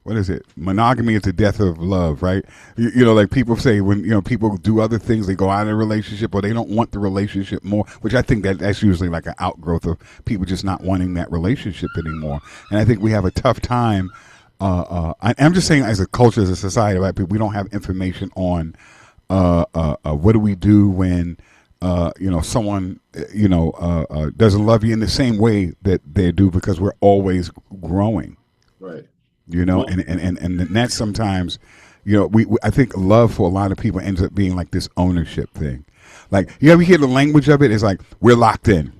what is it? Monogamy is the death of love, right? Like people say, when people do other things, they go out of a relationship, or they don't want the relationship more, which I think that's usually like an outgrowth of people just not wanting that relationship anymore. And I think we have a tough time I'm just saying, as a culture, as a society, right? We don't have information on what do we do when someone doesn't love you in the same way that they do, because we're always growing. Right. Well, and that's sometimes, I think love for a lot of people ends up being like this ownership thing. Like, you ever hear the language of it? It's like, we're locked in,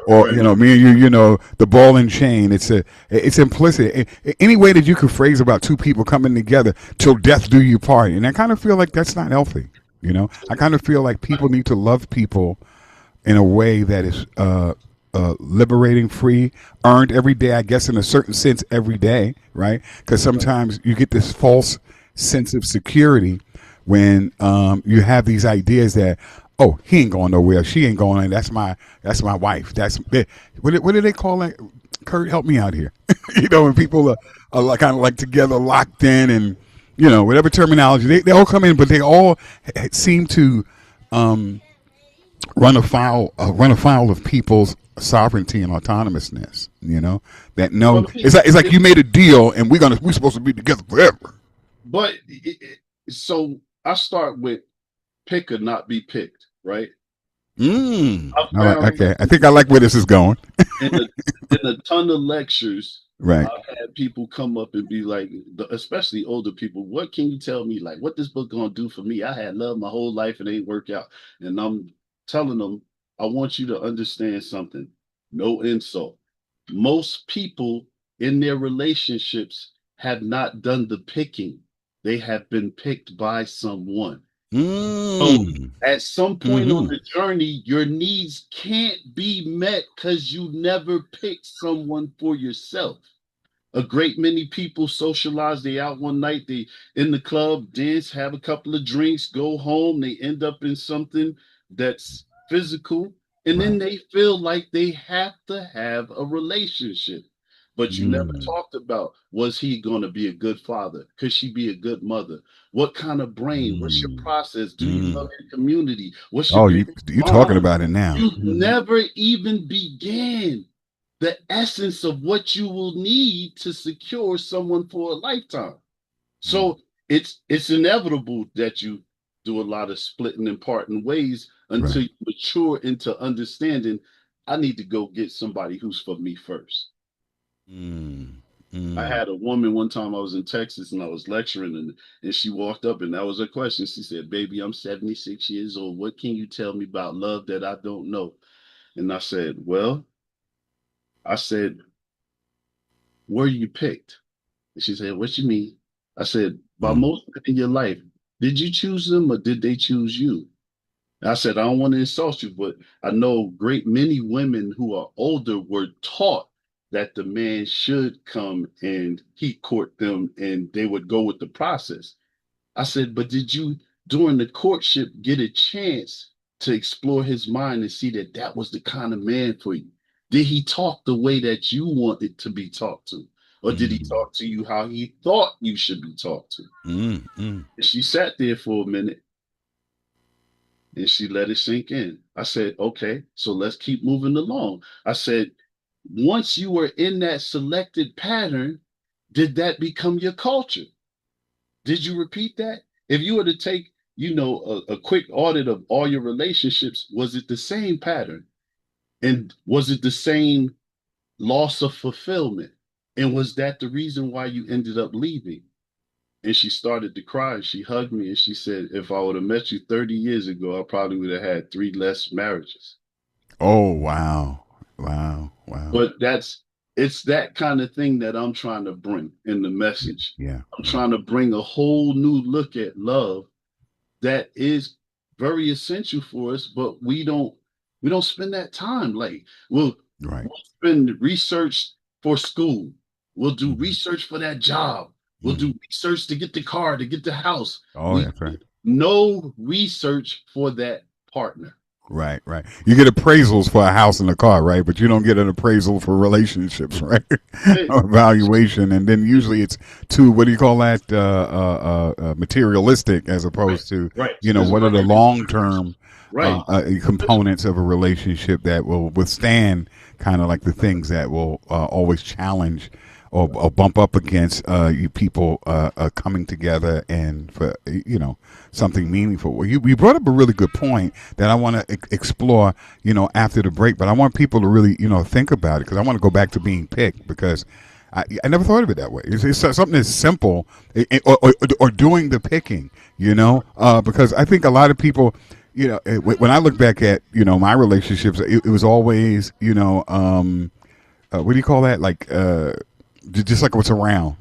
or, me and you, the ball and chain. It's implicit. Any way that you could phrase about two people coming together till death do you part. And I kind of feel like that's not healthy. I kind of feel like people need to love people in a way that is liberating, free, earned every day, I guess, in a certain sense, every day, right? Because sometimes you get this false sense of security when you have these ideas that, oh, he ain't going nowhere, she ain't going, that's my wife. That's what do they call it? Curt, help me out here. When people are like, kind of like together, locked in, and whatever terminology they all come in, but they all seem to run afoul of people's sovereignty and autonomousness. That no, it's like you made a deal and we're supposed to be together forever. But so I start with pick or not be picked, right? Okay, I think I like where this is going. in a ton of lectures, right, I've had people come up and be like, especially older people, what can you tell me, like, what this book gonna do for me? I had love my whole life and it ain't work out. And I'm telling them, I want you to understand something. No insult. Most people in their relationships have not done the picking. They have been picked by someone. So at some point on the journey, your needs can't be met because you never picked someone for yourself. A great many people socialize. They out one night, they in the club, dance, have a couple of drinks, go home. They end up in something that's physical. And then they feel like they have to have a relationship. But you never talked about, was he going to be a good father? Could she be a good mother? What kind of brain? What's your process? Do you love your community? What's your you talking about it now? You never even began the essence of what you will need to secure someone for a lifetime. So it's inevitable that you do a lot of splitting and parting ways until you mature into understanding, I need to go get somebody who's for me first. I had a woman one time, I was in Texas and I was lecturing, and she walked up and that was her question. She said, baby, I'm 76 years old. What can you tell me about love that I don't know? And I said, were you picked? And she said, what you mean? I said, by most in your life, did you choose them or did they choose you? And I said, I don't want to insult you, but I know great many women who are older were taught that the man should come and he court them and they would go with the process. I said, but did you, during the courtship, get a chance to explore his mind and see that that was the kind of man for you? Did he talk the way that you wanted to be talked to? Or did he talk to you how he thought you should be talked to? And she sat there for a minute and she let it sink in. I said, okay, so let's keep moving along. I said, once you were in that selected pattern, did that become your culture? Did you repeat that? If you were to take, a quick audit of all your relationships, was it the same pattern? And was it the same loss of fulfillment? And was that the reason why you ended up leaving? And she started to cry and she hugged me and she said, if I would have met you 30 years ago, I probably would have had 3 less marriages. Oh, wow. Wow. But it's that kind of thing that I'm trying to bring in the message. Yeah. I'm trying to bring a whole new look at love that is very essential for us, but we don't spend that time. Like we'll spend research for school. We'll do research for that job. We'll do research to get the car, to get the house. That's right. No research for that partner. Right. You get appraisals for a house and a car, right? But you don't get an appraisal for relationships, right? Evaluation, and then usually it's too, what do you call that? Materialistic, as opposed to, what are the long-term components of a relationship that will withstand kind of like the things that will always challenge or bump up against you people coming together and for something meaningful. Well, you brought up a really good point that I want to explore after the break, but I want people to really think about it because I want to go back to being picked because I never thought of it that way. It's something that's simple, or doing the picking, because I think a lot of people, when I look back at my relationships, it was always what do you call that? Like just like what's around.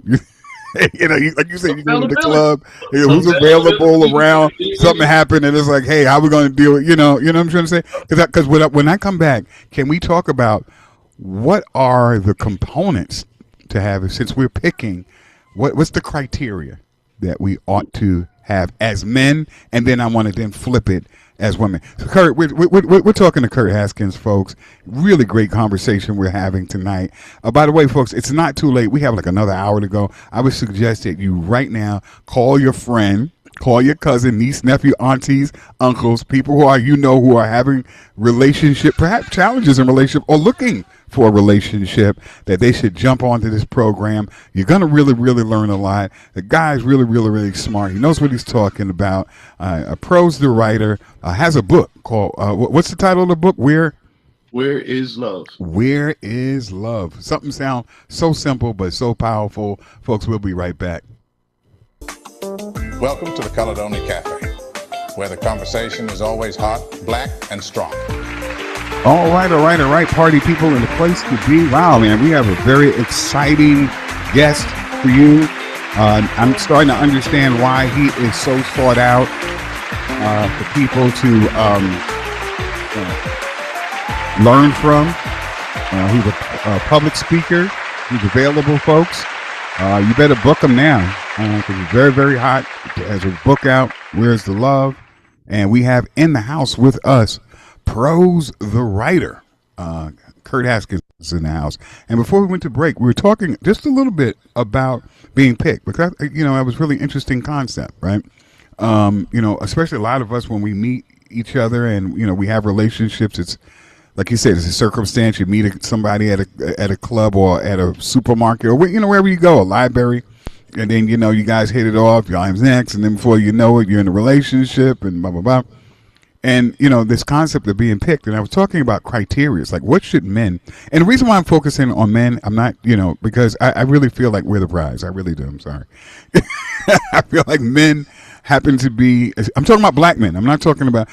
Like you said, you go to the club, who's available around. Something happened, and it's like, hey, how we going to deal with what I'm trying to say? Because when I come back, can we talk about what are the components to have since we're picking? What's the criteria that we ought to have as men, and then I want to then flip it as women. So Curt, we're talking to Curt Haskins, folks. Really great conversation we're having tonight. By the way, folks, it's not too late. We have like another hour to go. I would suggest that you right now call your friend, call your cousin, niece, nephew, aunties, uncles, people who are having relationship, perhaps challenges in relationship or looking for a relationship, that they should jump onto this program. You're going to really, really learn a lot. The guy's really, really, really smart. He knows what he's talking about. Prose, the writer, has a book called, what's the title of the book? Where is Love? Where is Love? Something sounds so simple but so powerful. Folks, we'll be right back. Welcome to the Caledonia Café, where the conversation is always hot, black, and strong. All right, party people in the place to be. Wow, man, we have a very exciting guest for you. I'm starting to understand why he is so sought out for people to learn from. He's a public speaker. He's available, folks. You better book him now because he's very, very hot. He has a book out, Where's the Love? And we have in the house with us Prose, the writer. Curt Haskins is in the house. And before we went to break, we were talking just a little bit about being picked because, that was a really interesting concept, right? Especially a lot of us when we meet each other and, we have relationships, it's like you said, it's a circumstance. You meet somebody at a club or at a supermarket or, wherever you go, a library. And then, you guys hit it off, your arms next. And then before you know it, you're in a relationship and blah, blah, blah. And, this concept of being picked, and I was talking about criteria. It's like, what should men, and the reason why I'm focusing on men, I'm not, because I really feel like we're the prize. I really do. I'm sorry. I feel like men happen to be, I'm talking about black men. I'm not talking about,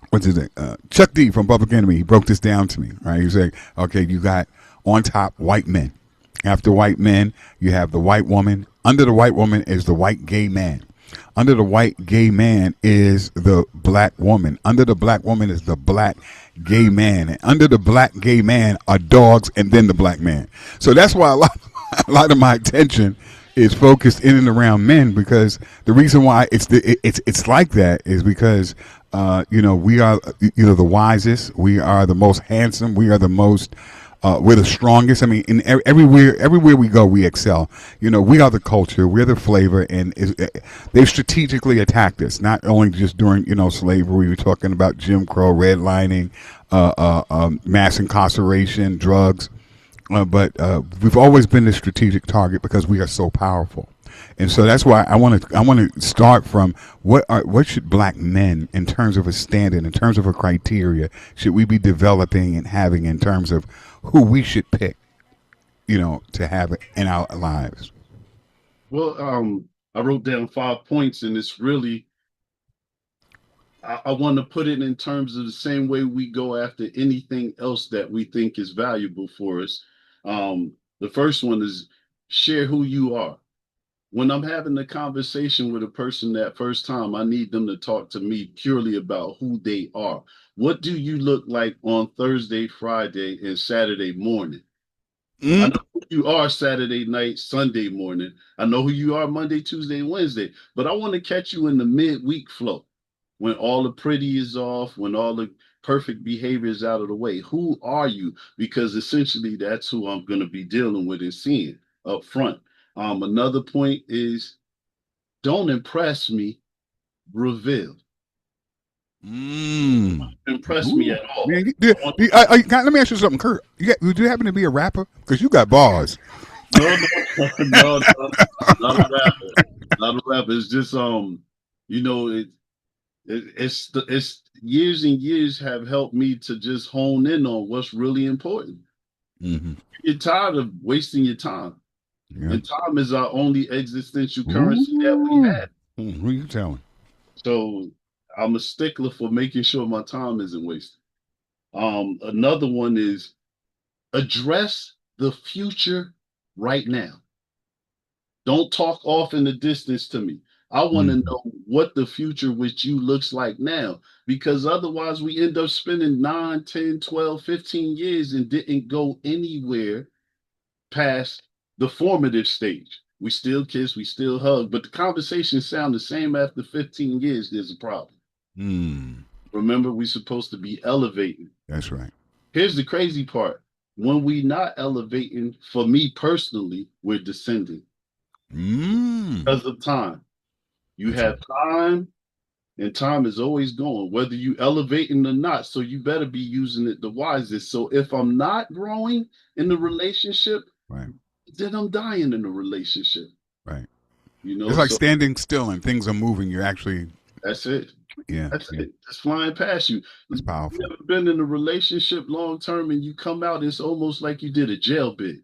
what's his name? Chuck D from Public Enemy. He broke this down to me, right? He said, okay, you got on top white men. After white men, you have the white woman. Under the white woman is the white gay man. Under the white gay man is the black woman. Under the black woman is the black gay man. And under the black gay man are dogs and then the black man. So that's why a lot of my attention is focused in and around men, because the reason why it's like that is because we are the wisest, we are the most handsome, we are the most we're the strongest. I mean, in everywhere we go, we excel. We are the culture, we're the flavor, and they strategically attacked us. Not only just during slavery, we were talking about Jim Crow, redlining, mass incarceration, drugs, but we've always been the strategic target because we are so powerful. And so that's why I want to start from what should black men, in terms of a standard, in terms of a criteria, should we be developing and having in terms of who we should pick, to have it in our lives. Well, I wrote down 5 points, and it's really, I want to put it in terms of the same way we go after anything else that we think is valuable for us. The first one is share who you are. When I'm having a conversation with a person that first time, I need them to talk to me purely about who they are. What do you look like on Thursday, Friday, and Saturday morning? I know who you are Saturday night, Sunday morning. I know who you are Monday, Tuesday, and Wednesday. But I want to catch you in the midweek flow, when all the pretty is off, when all the perfect behavior is out of the way. Who are you? Because essentially that's who I'm going to be dealing with and seeing up front. Another point is, don't impress me, reveal. Impress me at all. Man, let me ask you something, Curt. Would you happen to be a rapper? Because you got bars. No, no, not a rapper, not a rapper. It's just you know, it's years and years have helped me to just hone in on what's really important. Mm-hmm. You're tired of wasting your time, Yeah. and time is our only existential currency that we have. Who are you telling? So I'm a stickler for making sure my time isn't wasted. Another one is address the future right now. Don't talk off in the distance to me. I want to know what the future with you looks like now, because otherwise we end up spending 9, 10, 12, 15 years and didn't go anywhere past the formative stage. We still kiss, we still hug, but the conversations sound the same after 15 years. There's a problem. Remember, we're supposed to be elevating. That's right. Here's the crazy part. When we not elevating, for me personally, we're descending. Because of time. You have time, and time is always going, whether you elevating or not. So you better be using it the wisest. So if I'm not growing in the relationship, then I'm dying in the relationship. Right. You know, it's like standing still and things are moving. You're actually. That's it. Yeah. That's it. It's flying past you. It's powerful. You've never been in a relationship long term and you come out, it's almost like you did a jail bid.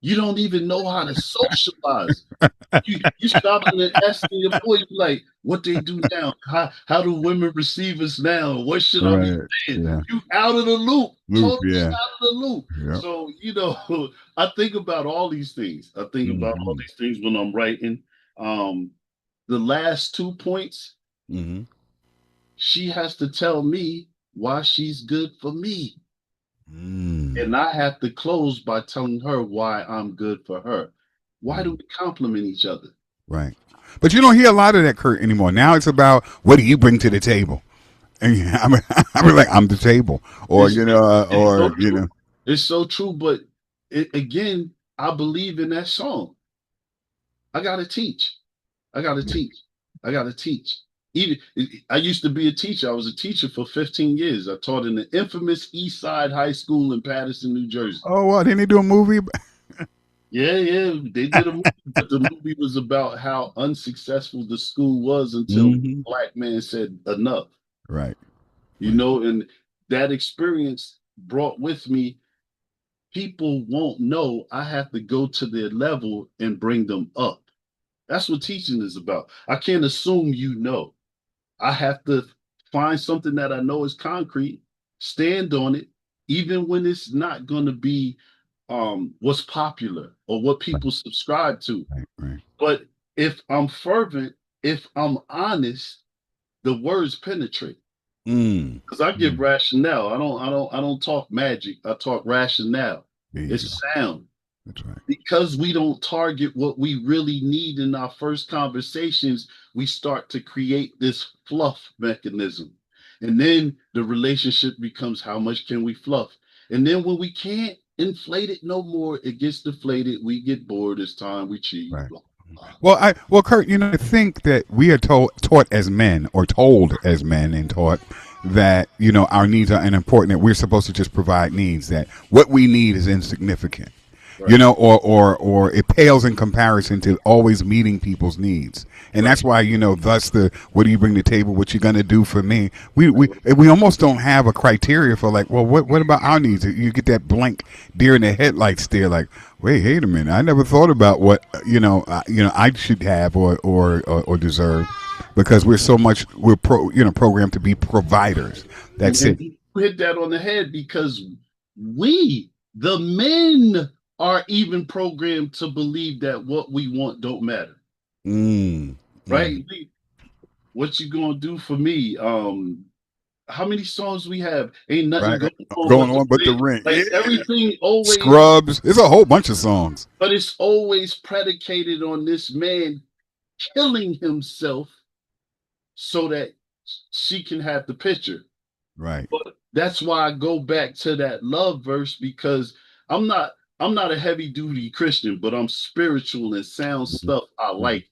You don't even know how to socialize. You stopping and asking your boy, like, what they do now? How do women receive us now? What should I be saying? Yeah. You out of the loop. Totally Yeah. out of the loop. Yep. So, you know, I think about all these things. I think about all these things when I'm writing. The last 2 points, she has to tell me why she's good for me. And I have to close by telling her why I'm good for her. Why do we compliment each other? Right. But you don't hear a lot of that, Curt, anymore. Now it's about, what do you bring to the table? And I'm like, I'm the table. Or, It's It's so true. But again, I believe in that song. I got to teach. Even I used to be a teacher. I was a teacher for 15 years. I taught in the infamous East Side High School in Paterson, New Jersey. Oh, what? Didn't they do a movie? Yeah, they did a movie, but the movie was about how unsuccessful the school was until a black man said enough. Right. You know, and that experience brought with me, people won't know. I have to go to their level and bring them up. That's what teaching is about. I can't assume you know. I have to find something that I know is concrete, stand on it, even when it's not going to be what's popular or what people subscribe to. Right. But if I'm fervent, if I'm honest, the words penetrate. Because I give rationale. I don't talk magic. I talk rationale. It's sound. That's right. Because we don't target what we really need in our first conversations, we start to create this fluff mechanism. And then the relationship becomes, how much can we fluff? And then when we can't inflate it no more, it gets deflated. We get bored. It's time we cheat. Right. Well, Curt, I think that we are taught as men, or told as men and taught that, our needs are unimportant, that we're supposed to just provide needs, that what we need is insignificant. Right. Or it pales in comparison to always meeting people's needs. And that's why, thus what do you bring to the table? What you going to do for me? We almost don't have a criteria for, like, well, what about our needs? You get that blank deer in the headlights stare, like, wait a minute, I never thought about what, I should have or deserve, because we're programmed to be providers. That's it. You hit that on the head, because we, the men, are even programmed to believe that what we want don't matter. Right? What you gonna do for me? How many songs we have? Ain't nothing going on but the rent. Like, everything always Scrubs. There's a whole bunch of songs. But it's always predicated on this man killing himself so that she can have the picture. Right. But that's why I go back to that love verse, because I'm not a heavy duty Christian, but I'm spiritual and sound stuff I like.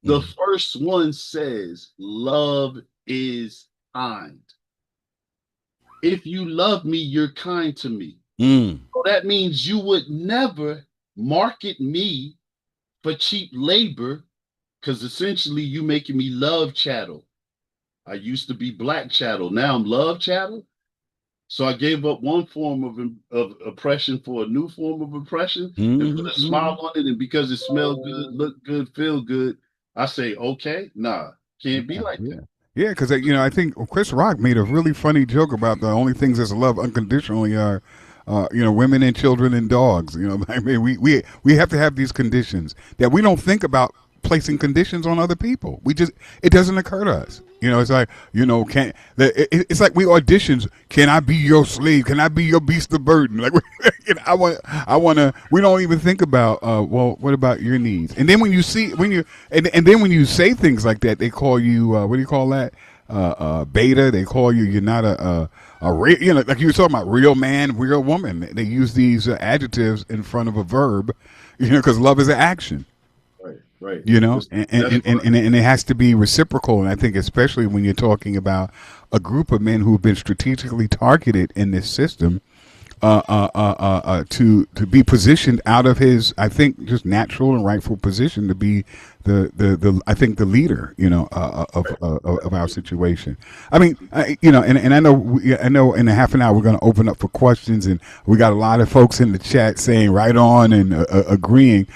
The first one says, love is kind. If you love me, you're kind to me. Mm. So that means you would never market me for cheap labor, because essentially you making me love chattel. I used to be black chattel. Now I'm love chattel. So I gave up one form of oppression for a new form of oppression and put a smile on it. And because it smelled good, looked good, feel good, I say, okay, nah, can't be like Yeah. that. Yeah, because I think Chris Rock made a really funny joke about the only things that's love unconditionally are, women and children and dogs. I mean, we have to have these conditions that we don't think about placing conditions on other people. It doesn't occur to us. It's like it's like we auditions. Can I be your slave? Can I be your beast of burden? Like, I want to. We don't even think about. Well, what about your needs? And then when you then when you say things like that, they call you. What do you call that? Beta. They call you. You're not a real. Like you were talking about, real man, real woman. They use these adjectives in front of a verb. Because love is an action. Right. And it has to be reciprocal. And I think especially when you're talking about a group of men who've been strategically targeted in this system, to be positioned out of his, I think, just natural and rightful position to be the leader, of our situation. I mean, and I know in a half an hour we're going to open up for questions, and we got a lot of folks in the chat saying right on and agreeing.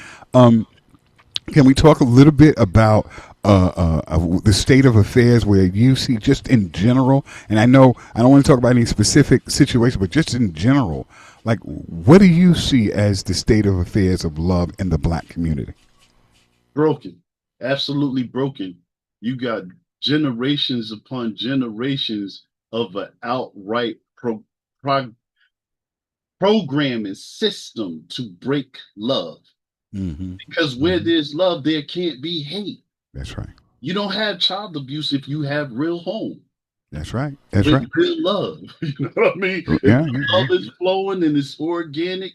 Can we talk a little bit about the state of affairs where you see, just in general? And I know I don't want to talk about any specific situation, but just in general, like, what do you see as the state of affairs of love in the Black community? Broken, absolutely broken. You got generations upon generations of an outright programming system to break love. Mm-hmm. Because where there's love, there can't be hate. That's right. You don't have child abuse if you have real home. That's right. That's with right. real love. You know what I mean? Yeah, If love is flowing and it's organic,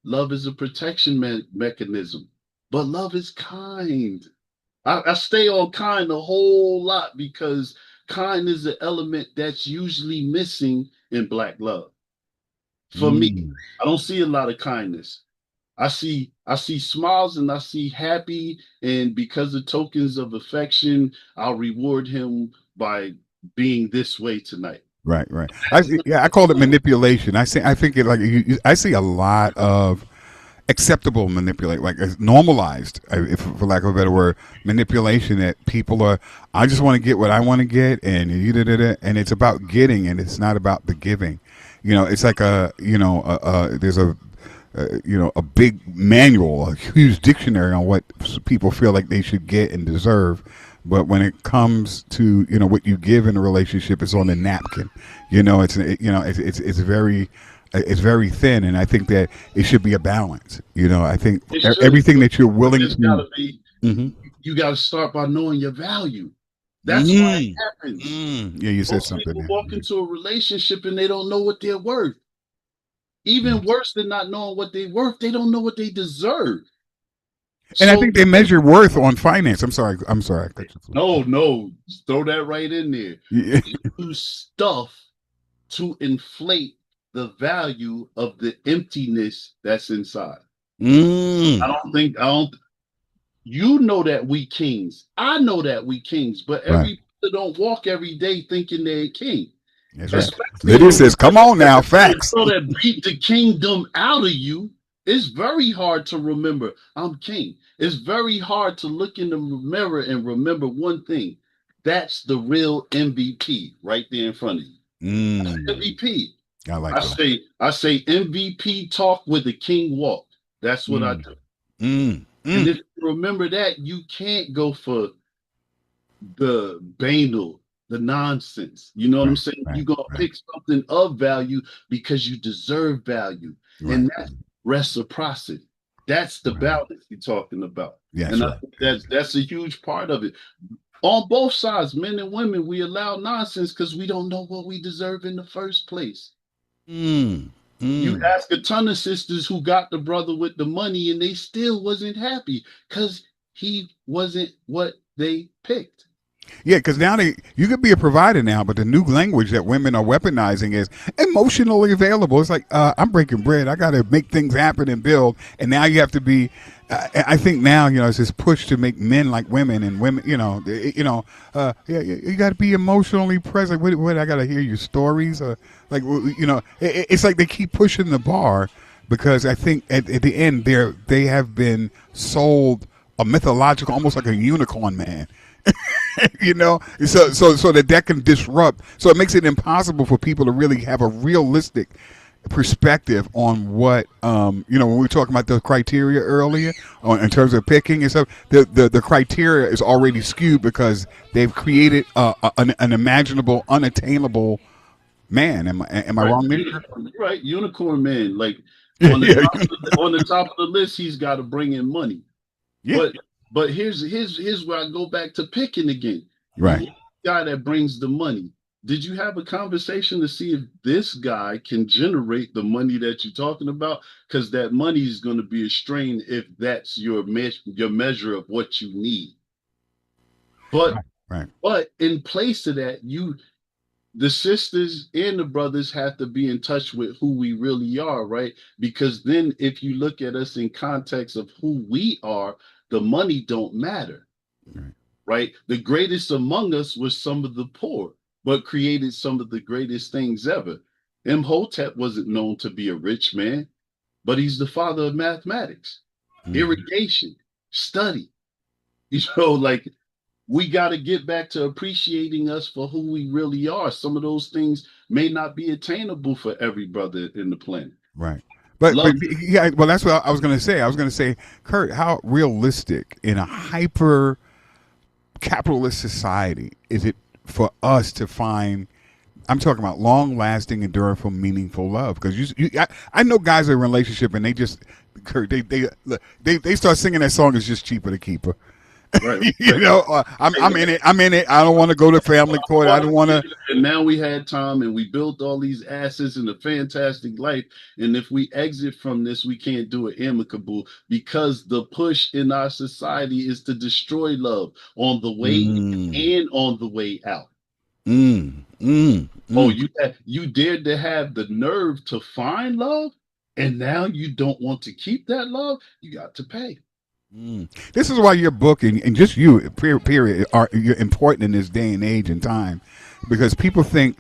love is a protection mechanism. But love is kind. I stay on kind a whole lot because kind is an element that's usually missing in Black love. For me, I don't see a lot of kindness. I see smiles and I see happy, and because of tokens of affection, I'll reward him by being this way tonight. Right. I call it manipulation. I think it, like, I see a lot of acceptable manipulate, like normalized, if for lack of a better word, manipulation, that people are, I just want to get what I want to get, and and it's about getting, and it's not about the giving. It's like there's a big manual, a huge dictionary on what people feel like they should get and deserve. But when it comes to what you give in a relationship, it's on the napkin. It's very thin, and I think that it should be a balance. I think everything that you're willing to. Gotta be, you got to start by knowing your value. That's why it happens. Yeah, you said Most something. People walk into a relationship and they don't know what they're worth. Even worse than not knowing what they're worth, they don't know what they deserve. And I think they measure worth on finance. I'm sorry. I cut you. No, throw that right in there. Yeah. You use stuff to inflate the value of the emptiness that's inside. I don't. You know that we kings. I know that we kings, but every people don't walk every day thinking they're a king. That's right. Lydia says, "Come on now, facts." So that beat the kingdom out of you. It's very hard to remember I'm king. It's very hard to look in the mirror and remember one thing. That's the real MVP right there in front of you. That's MVP. I say MVP talk with the king walk. That's what I do. And if you remember that, you can't go for the banal, the nonsense. You know what I'm saying? You're going to pick something of value because you deserve value. And that's reciprocity. That's the balance you're talking about. Yes, and I think that's a huge part of it. On both sides, men and women, we allow nonsense because we don't know what we deserve in the first place. You ask a ton of sisters who got the brother with the money and they still wasn't happy because he wasn't what they picked. Yeah, because now you could be a provider now, but the new language that women are weaponizing is emotionally available. It's like I'm breaking bread. I got to make things happen and build, and now you have to be. I think now it's this push to make men like women, and women, yeah, you got to be emotionally present. What I got to hear your stories, or like it's like they keep pushing the bar because I think at the end they have been sold a mythological, almost like a unicorn man. So that can disrupt. So it makes it impossible for people to really have a realistic perspective on what when we were talking about the criteria earlier in terms of picking and stuff. The criteria is already skewed because they've created an imaginable, unattainable man. Am I wrong there? Right, unicorn man. Like Yeah, on the top of the list, he's got to bring in money. yeah. But here's where I go back to picking again. Right. The guy that brings the money. Did you have a conversation to see if this guy can generate the money that you're talking about? Because that money is going to be a strain if that's your measure of what you need. But Right. But in place of that, the sisters and the brothers have to be in touch with who we really are, right? Because then if you look at us in context of who we are, the money don't matter, right? The greatest among us was some of the poor, but created some of the greatest things ever. Imhotep wasn't known to be a rich man, but he's the father of mathematics, irrigation, study. Like we got to get back to appreciating us for who we really are. Some of those things may not be attainable for every brother in the planet. Right. But yeah, well, that's what I was going to say. I was going to say, Curt, how realistic in a hyper capitalist society is it for us to find? I'm talking about long-lasting, endurable, meaningful love. Because I know guys in a relationship and they just, Curt, they start singing that song. It's just cheaper to keep her. Right. I'm in it. I don't want to go to family court. I don't want to. And now we had time and we built all these asses and a fantastic life. And if we exit from this, we can't do it amicable because the push in our society is to destroy love on the way in and on the way out. Oh, you dared to have the nerve to find love, and now you don't want to keep that love. You got to pay. This is why your book and just you, period, you're important in this day and age and time, because people think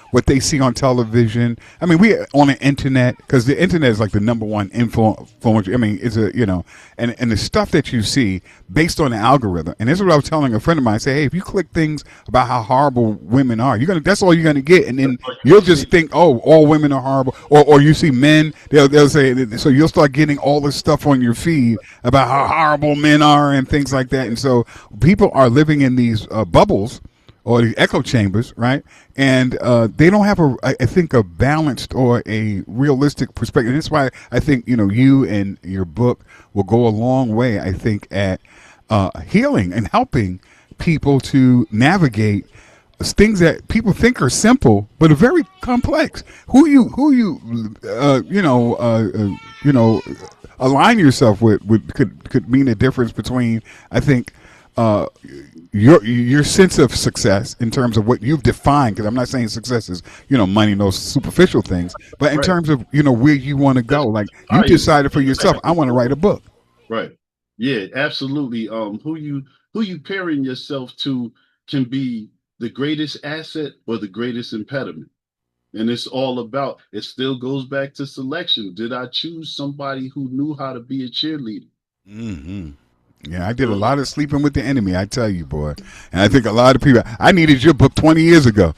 what they see on television. I mean, we on the internet, because the internet is like the number one influence. I mean, it's and the stuff that you see based on the algorithm. And this is what I was telling a friend of mine. I say, hey, if you click things about how horrible women are, that's all you're gonna get, and then you'll just think, oh, all women are horrible, or you see men, they'll say, so you'll start getting all this stuff on your feed about how horrible men are and things like that. And so people are living in these bubbles or the echo chambers, right? And they don't have I think a balanced or a realistic perspective. And that's why I think you and your book will go a long way, I think, at healing and helping people to navigate things that people think are simple but are very complex. Who you align yourself with could mean a difference between, I think, your sense of success in terms of what you've defined, because I'm not saying success is money and those superficial things, but in terms of where you want to go. Like you decided for yourself, I want to write a book. Right. Yeah, absolutely. Who you pairing yourself to can be the greatest asset or the greatest impediment. And it's all about, it still goes back to selection. Did I choose somebody who knew how to be a cheerleader? Yeah, I did a lot of sleeping with the enemy, I tell you, boy. And I think a lot of people, I needed your book 20 years ago.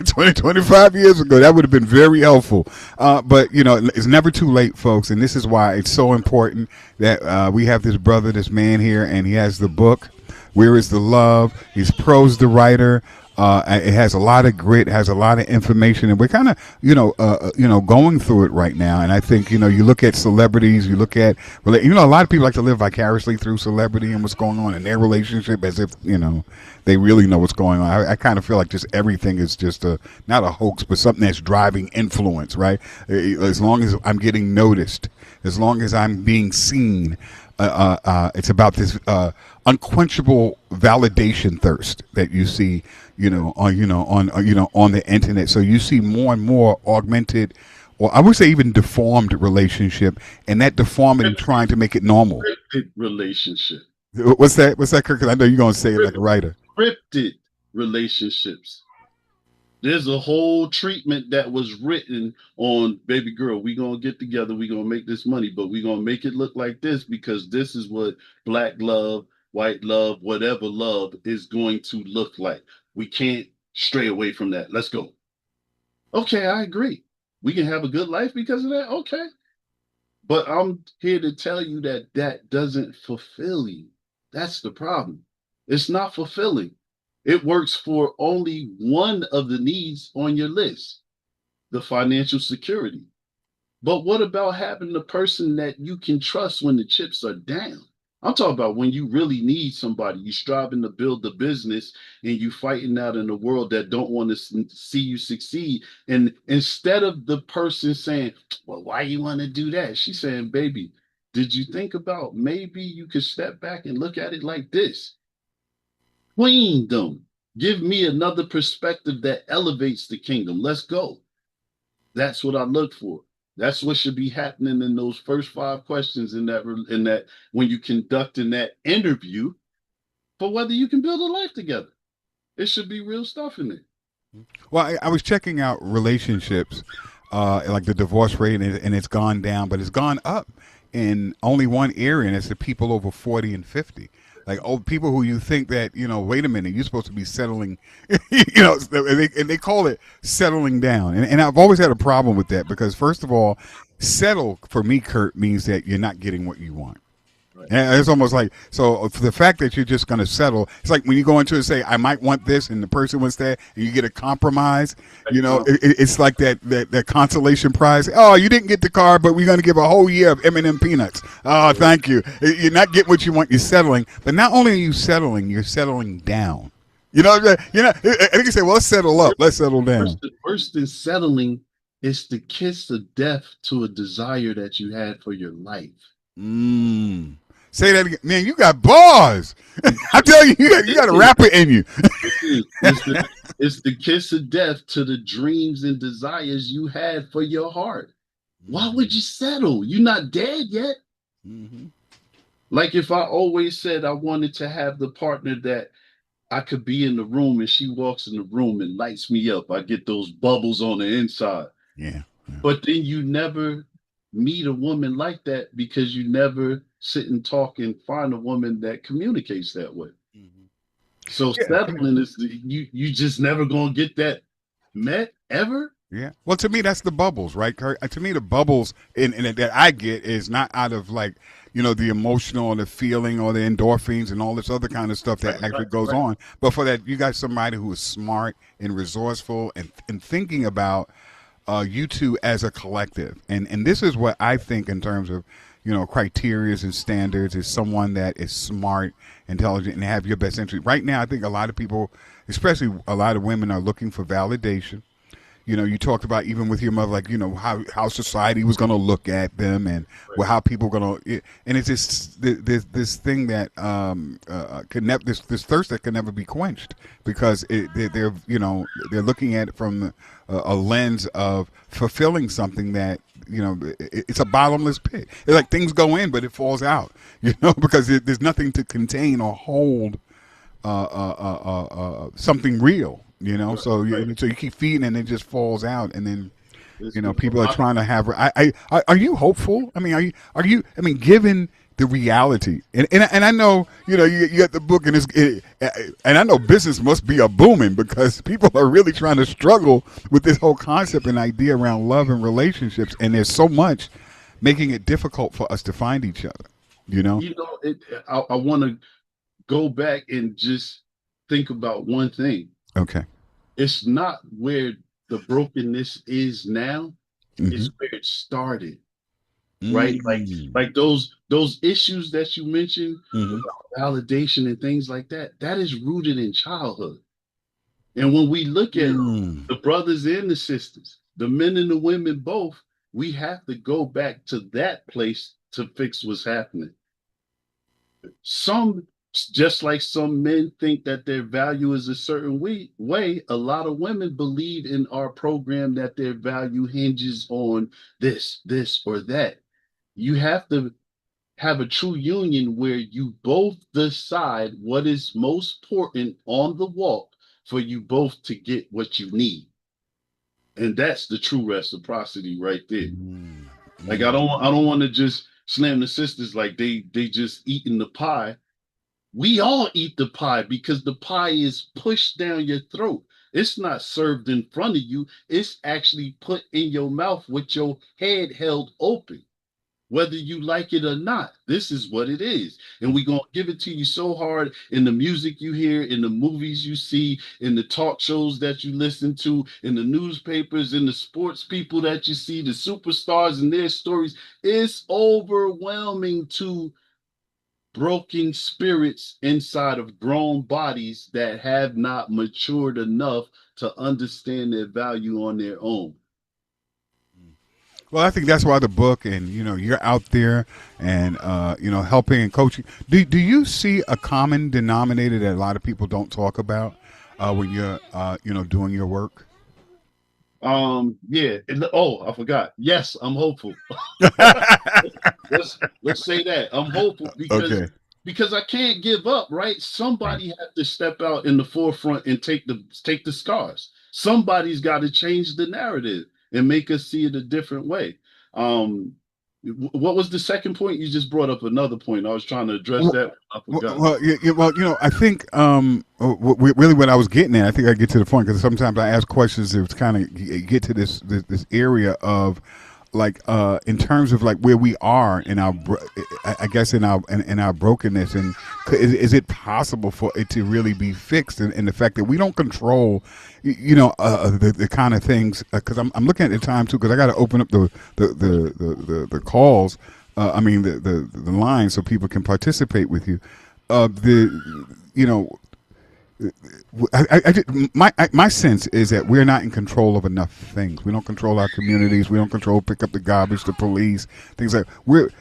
25 years ago. That would have been very helpful. But, it's never too late, folks. And this is why it's so important that we have this brother, this man here, and he has the book, Where is the Love? He's Prose the writer. It has a lot of grit, has a lot of information, and we're kind of, going through it right now. And I think, you look at celebrities, you look at, a lot of people like to live vicariously through celebrity and what's going on in their relationship, as if, they really know what's going on. I kind of feel like just everything is just not a hoax, but something that's driving influence, right? As long as I'm getting noticed, as long as I'm being seen, it's about this unquenchable validation thirst that you see, on the internet. So you see more and more augmented, or I would say even deformed relationship, and that deformity trying to make it normal. Scripted relationship. What's that? What's that, Kirk? 'Cause I know you're gonna say it like a writer. Scripted relationships. There's a whole treatment that was written on, baby girl, we gonna get together, we gonna make this money, but we gonna make it look like this because this is what black love, white love, whatever love is going to look like. We can't stray away from that. Let's go. Okay, I agree. We can have a good life because of that. Okay. But I'm here to tell you that that doesn't fulfill you. That's the problem. It's not fulfilling. It works for only one of the needs on your list, the financial security. But what about having the person that you can trust when the chips are down? I'm talking about when you really need somebody, you striving to build the business and you fighting out in a world that don't want to see you succeed. And instead of the person saying, well, why you want to do that? She's saying, baby, did you think about maybe you could step back and look at it like this? Queendom. Give me another perspective that elevates the kingdom. Let's go. That's what I look for. That's what should be happening in those first 5 questions in that when you conducting that interview for whether you can build a life together. It should be real stuff in it. Well, I was checking out relationships, like the divorce rate, and it's gone down, but it's gone up in only one area, and it's the people over 40 and 50. Like old people who you think that, wait a minute, you're supposed to be settling, and they call it settling down. And I've always had a problem with that because, first of all, settle for me, Curt, means that you're not getting what you want. And it's almost like, so for the fact that you're just going to settle, it's like when you go into it and say, I might want this, and the person wants that, and you get a compromise, it's like that consolation prize. Oh, you didn't get the car, but we're going to give a whole year of M&M peanuts. Oh, thank you. You're not getting what you want, you're settling. But not only are you settling, you're settling down. I think you say, well, let's settle up, let's settle down. Worse than settling is the kiss of death to a desire that you had for your life. Say that again. Man, you got bars. I tell you, you got a rapper in you. It's the kiss of death to the dreams and desires you had for your heart. Why would you settle? You're not dead yet. Mm-hmm. Like if I always said I wanted to have the partner that I could be in the room and she walks in the room and lights me up. I get those bubbles on the inside. Yeah. But then you never meet a woman like that because you never sit and talk and find a woman that communicates that way. Mm-hmm. So settling is you just never gonna get that met ever. Yeah. Well, to me, that's the bubbles, right, Curt? To me, the bubbles in that I get is not out of like, the emotional or the feeling or the endorphins and all this other kind of stuff that actually goes on. But for that, you got somebody who is smart and resourceful and thinking about you two as a collective. And this is what I think in terms of, criteria and standards is someone that is smart, intelligent, and have your best interest. Right now, I think a lot of people, especially a lot of women, are looking for validation. You talked about even with your mother, like, how society was going to look at them and how people were going to, and it's just this thing that can never, this thirst that can never be quenched because they're looking at it from a lens of fulfilling something that, it's a bottomless pit. It's like things go in, but it falls out, because there's nothing to contain or hold something real. So you keep feeding and it just falls out, and then people are trying to have. Are you hopeful? I mean, are you? I mean, given the reality, and I know you got the book, and and I know business must be a booming because people are really trying to struggle with this whole concept and idea around love and relationships, and there's so much making it difficult for us to find each other. I want to go back and just think about one thing. Okay. It's not where the brokenness is now. Mm-hmm. It's where it started. Right? Like those issues that you mentioned, about validation and things like that, that is rooted in childhood. And when we look at the brothers and the sisters, the men and the women both, we have to go back to that place to fix what's happening. Some, just like some men think that their value is a certain way, a lot of women believe in our program that their value hinges on this, or that. You have to have a true union where you both decide what is most important on the walk for you both to get what you need. And that's the true reciprocity right there. Mm, Like mm. I don't want to just slam the sisters like they just eating the pie. We all eat the pie because the pie is pushed down your throat. It's not served in front of you. It's actually put in your mouth with your head held open. Whether you like it or not, this is what it is. And we're going to give it to you so hard in the music you hear, in the movies you see, in the talk shows that you listen to, in the newspapers, in the sports people that you see, the superstars and their stories. It's overwhelming to broken spirits inside of grown bodies that have not matured enough to understand their value on their own. Well, I think that's why the book, and you're out there and helping and coaching. Do you see a common denominator that a lot of people don't talk about when you're doing your work? Yeah. Oh, I forgot. Yes, I'm hopeful. Let's say that I'm hopeful Okay. because I can't give up. Right? Right. Somebody had to step out in the forefront and take the scars. Somebody's got to change the narrative and make us see it a different way. Um, what was the second point? You just brought up another point. I was trying to address that. I forgot. I think really what I was getting at. I think I get to the point because sometimes I ask questions that kind of get to this area of like in terms of like where we are in our I guess in our brokenness, and is it possible for it to really be fixed, and the fact that we don't control the kind of things, because I'm looking at the time too, because I got to open up the calls, I mean the line, so people can participate with you. The you know my sense is that we're not in control of enough things. We don't control our communities. We don't control pick up the garbage, the police, things like we're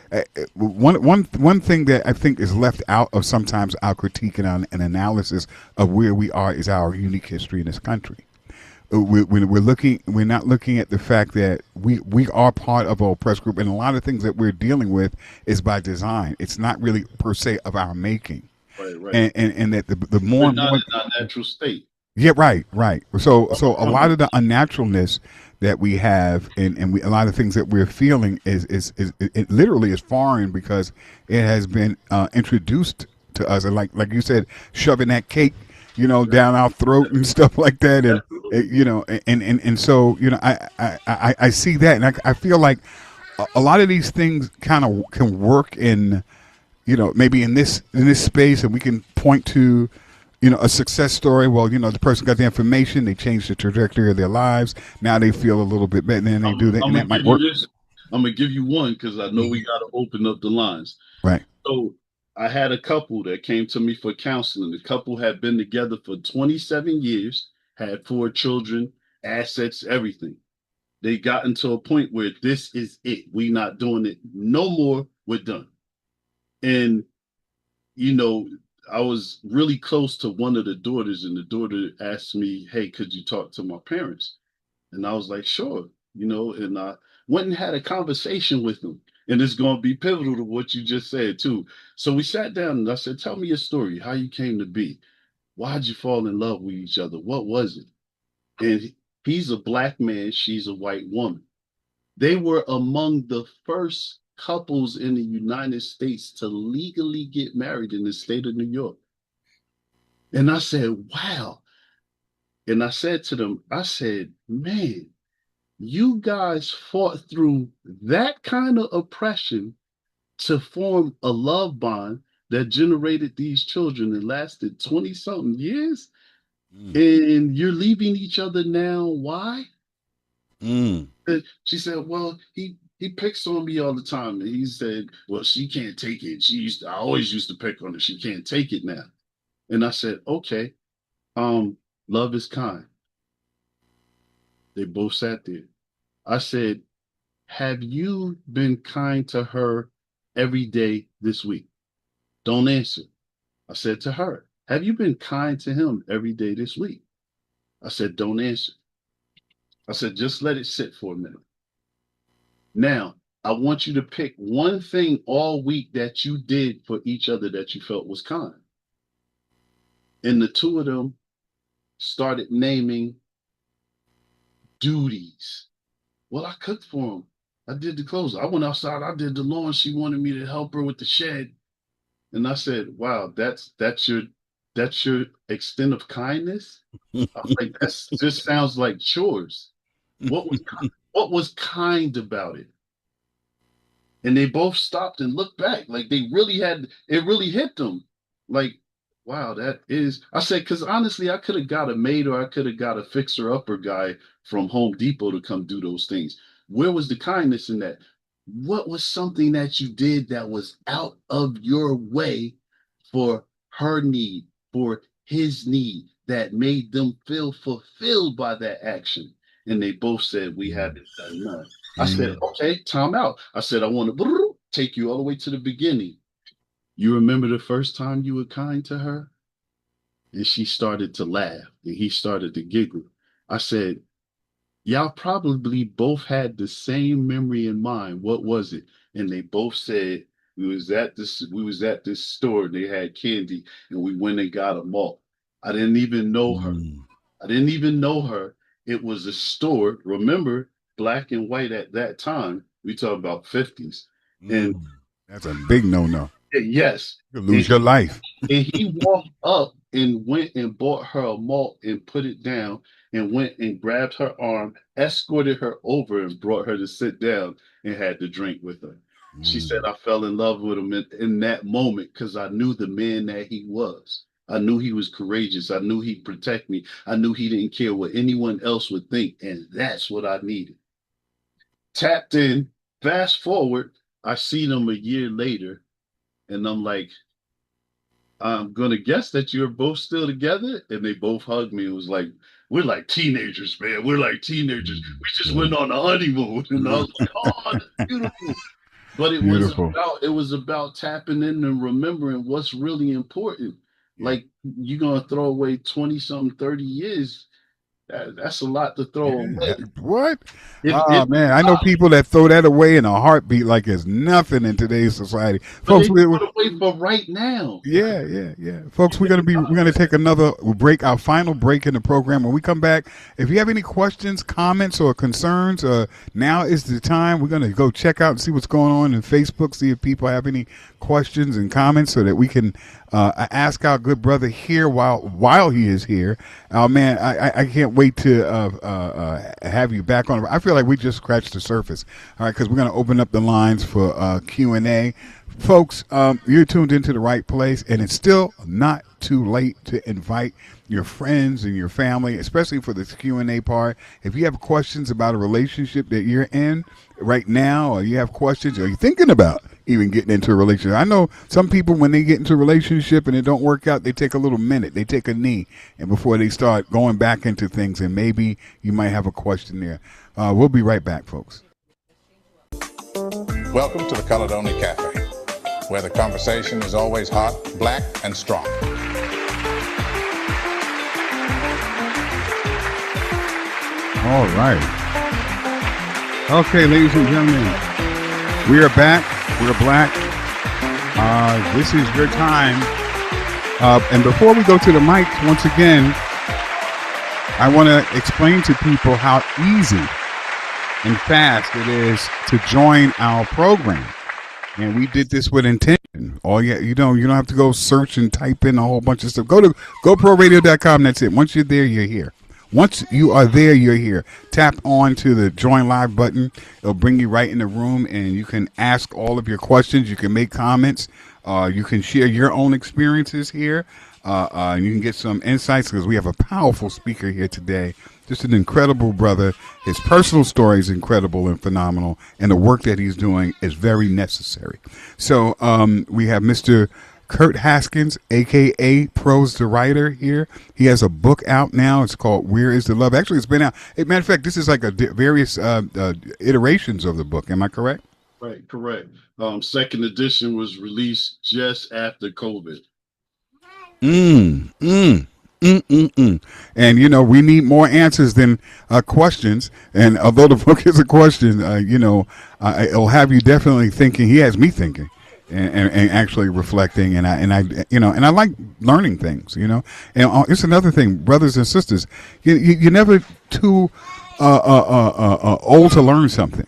one thing that I think is left out of sometimes our critique and our an analysis of where we are is our unique history in this country. We're not looking at the fact that we are part of an oppressed group, and a lot of things that we're dealing with is by design. It's not really per se of our making, Right, right. and that the more We're and not more. in our natural state. Yeah, right. So a lot of the unnaturalness that we have, and a lot of things that we're feeling is it literally is foreign because it has been introduced to us, and like you said, shoving that cake, down our throat and stuff like that, and so I see that, and I feel like a lot of these things kind of can work in maybe in this space, and we can point to a success story. Well, the person got the information, they changed the trajectory of their lives. Now they feel a little bit better, and then they do that, I'm and gonna that might give you work. this. I'm gonna give you one because I know we got to open up the lines. Right. So I had a couple that came to me for counseling. The couple had been together for 27 years, had 4 children, assets, everything. They got into a point where this is it. We not doing it no more. We're done. And you know, I was really close to one of the daughters, and the daughter asked me, "Hey, could you talk to my parents?" And I was like, "Sure." And I went and had a conversation with them. And it's going to be pivotal to what you just said, too. So we sat down and I said, "Tell me your story, how you came to be. Why'd you fall in love with each other? What was it?" And he's a black man, she's a white woman. They were among the first couples in the United States to legally get married in the state of New York. And I said, "Wow." And I said to them, I said, "Man, you guys fought through that kind of oppression to form a love bond that generated these children and lasted 20 something years. Mm. And you're leaving each other now. Why?" Mm. And she said, "Well, he picks on me all the time." And he said, "Well, she can't take it. I always used to pick on her. She can't take it now." And I said, "Okay, love is kind." They both sat there. I said, "Have you been kind to her every day this week?" Don't answer. I said to her, have you been kind to him every day this week? I said, don't answer. I said, just let it sit for a minute. Now, I want you to pick one thing all week that you did for each other that you felt was kind. And the two of them started naming duties. Well, I cooked for him. I did the clothes. I went outside. I did the lawn. She wanted me to help her with the shed. And I said, wow, that's your extent of kindness. I was like, that's just sounds like chores. What was kind about it? And they both stopped and looked back, like they really had it really hit them. Like, wow, that is. I said, because honestly, I could have got a maid or I could have got a fixer-upper guy from Home Depot to come do those things. Where was the kindness in that? What was something that you did that was out of your way for her need, for his need, that made them feel fulfilled by that action? And they both said, we haven't done none. I said, okay, time out. I said, I want to take you all the way to the beginning. You remember the first time you were kind to her? And she started to laugh and he started to giggle. I said, y'all probably both had the same memory in mind. What was it? And they both said, we was at this store and they had candy and we went and got a malt. I didn't even know her. I didn't even know her. It was a store. Remember, black and white at that time. We talk about 50s. And that's a big no-no. Yes. You lose your life. And he walked up and went and bought her a malt and put it down and went and grabbed her arm, escorted her over and brought her to sit down and had to drink with her. She said, I fell in love with him in that moment because I knew the man that he was. I knew he was courageous. I knew he'd protect me. I knew he didn't care what anyone else would think. And that's what I needed. Tapped in, fast forward, I see them a year later. And I'm like, I'm going to guess that you're both still together. And they both hugged me. It was like, we're like teenagers, man. We're like teenagers. We just went on a honeymoon. And I was like, oh, that's beautiful. But it was about tapping in and remembering what's really important. Like, you're going to throw away 20 something, 30 years. That's a lot to throw away. What? Man, I know people that throw that away in a heartbeat like it's nothing in today's society. Folks, we're away for right now. Yeah. Folks, we're gonna take another break, our final break in the program. When we come back, if you have any questions, comments, or concerns, now is the time. We're gonna go check out and see what's going on in Facebook, see if people have any questions and comments so that we can ask our good brother here while he is here. Man, I can't wait to have you back on. I feel like we just scratched the surface. All right, because we're going to open up the lines for Q&A. Folks, you're tuned into the right place, and it's still not too late to invite your friends and your family, especially for this Q&A part. If you have questions about a relationship that you're in right now, or you have questions, or you're thinking about even getting into a relationship. I know some people, when they get into a relationship and it don't work out, they take a little minute. They take a knee and before they start going back into things, and maybe you might have a question there. We'll be right back, folks. Welcome to the Caledonia Café, where the conversation is always hot, black, and strong. All right. Okay, ladies and gentlemen, we are back. We're black. This is your time. And before we go to the mics, once again, I want to explain to people how easy and fast it is to join our program. And we did this with intention. You don't have to go search and type in a whole bunch of stuff. Go to GoProRadio.com. That's it. Once you're there, you're here. Once you are there, you're here. Tap on to the Join Live button. It'll bring you right in the room, and you can ask all of your questions. You can make comments. You can share your own experiences here. And you can get some insights because we have a powerful speaker here today. Just an incredible brother. His personal story is incredible and phenomenal, and the work that he's doing is very necessary. So we have Mr. Curt Haskins, a.k.a. Prose the writer here. He has a book out now. It's called Where is the Love? Actually, it's been out. As a matter of fact, this is like various iterations of the book. Am I correct? Right, correct. Second edition was released just after COVID. Mm, mm, And we need more answers than questions. And although the book is a question, it'll have you definitely thinking. He has me thinking, and actually reflecting. And I like learning things. And it's another thing, brothers and sisters. You're never too old to learn something.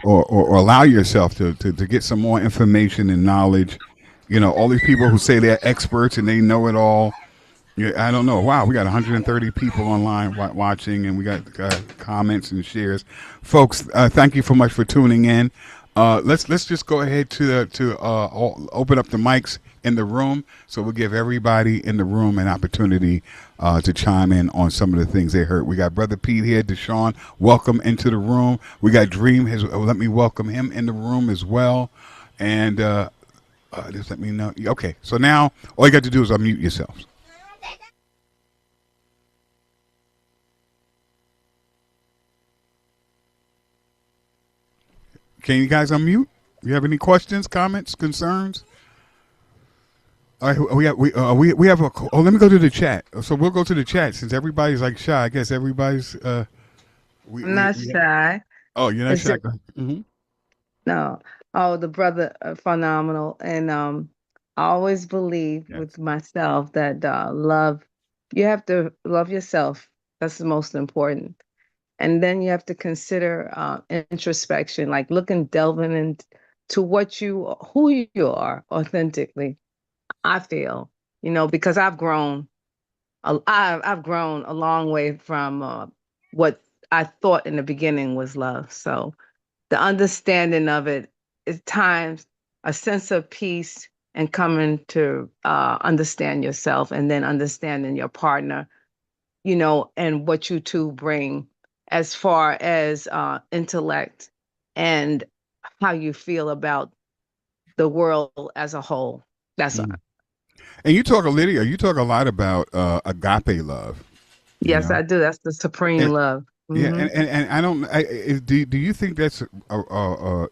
Or allow yourself to get some more information and knowledge. All these people who say they're experts and they know it all. Yeah, I don't know. Wow, we got 130 people online watching, and we got comments and shares. Folks, thank you so much for tuning in. Let's just go ahead to open up the mics in the room, so we'll give everybody in the room an opportunity to chime in on some of the things they heard. We got Brother Pete here, Deshaun. Welcome into the room. We got Dream. Let me welcome him in the room as well, and just let me know. Okay, so now all you got to do is unmute yourselves. Can you guys unmute? You have any questions, comments, concerns? All right, we have a. Oh, let me go to the chat. So we'll go to the chat since everybody's like shy. I guess everybody's. I'm not shy. Oh, you're not It's shy. just, no. Oh, the brother, phenomenal. And I always believe Yes. with myself that love, you have to love yourself. That's the most important. And then you have to consider introspection, like looking, delving into who you are authentically. I feel, because I've grown. I've grown a long way from what I thought in the beginning was love. So the understanding of it is times a sense of peace and coming to understand yourself and then understanding your partner, and what you two bring as far as intellect and how you feel about the world as a whole. That's And Lydia, you talk a lot about agape love. Yes, I do. That's the supreme And, love. yeah, Hmm. and I don't. Do you think that's a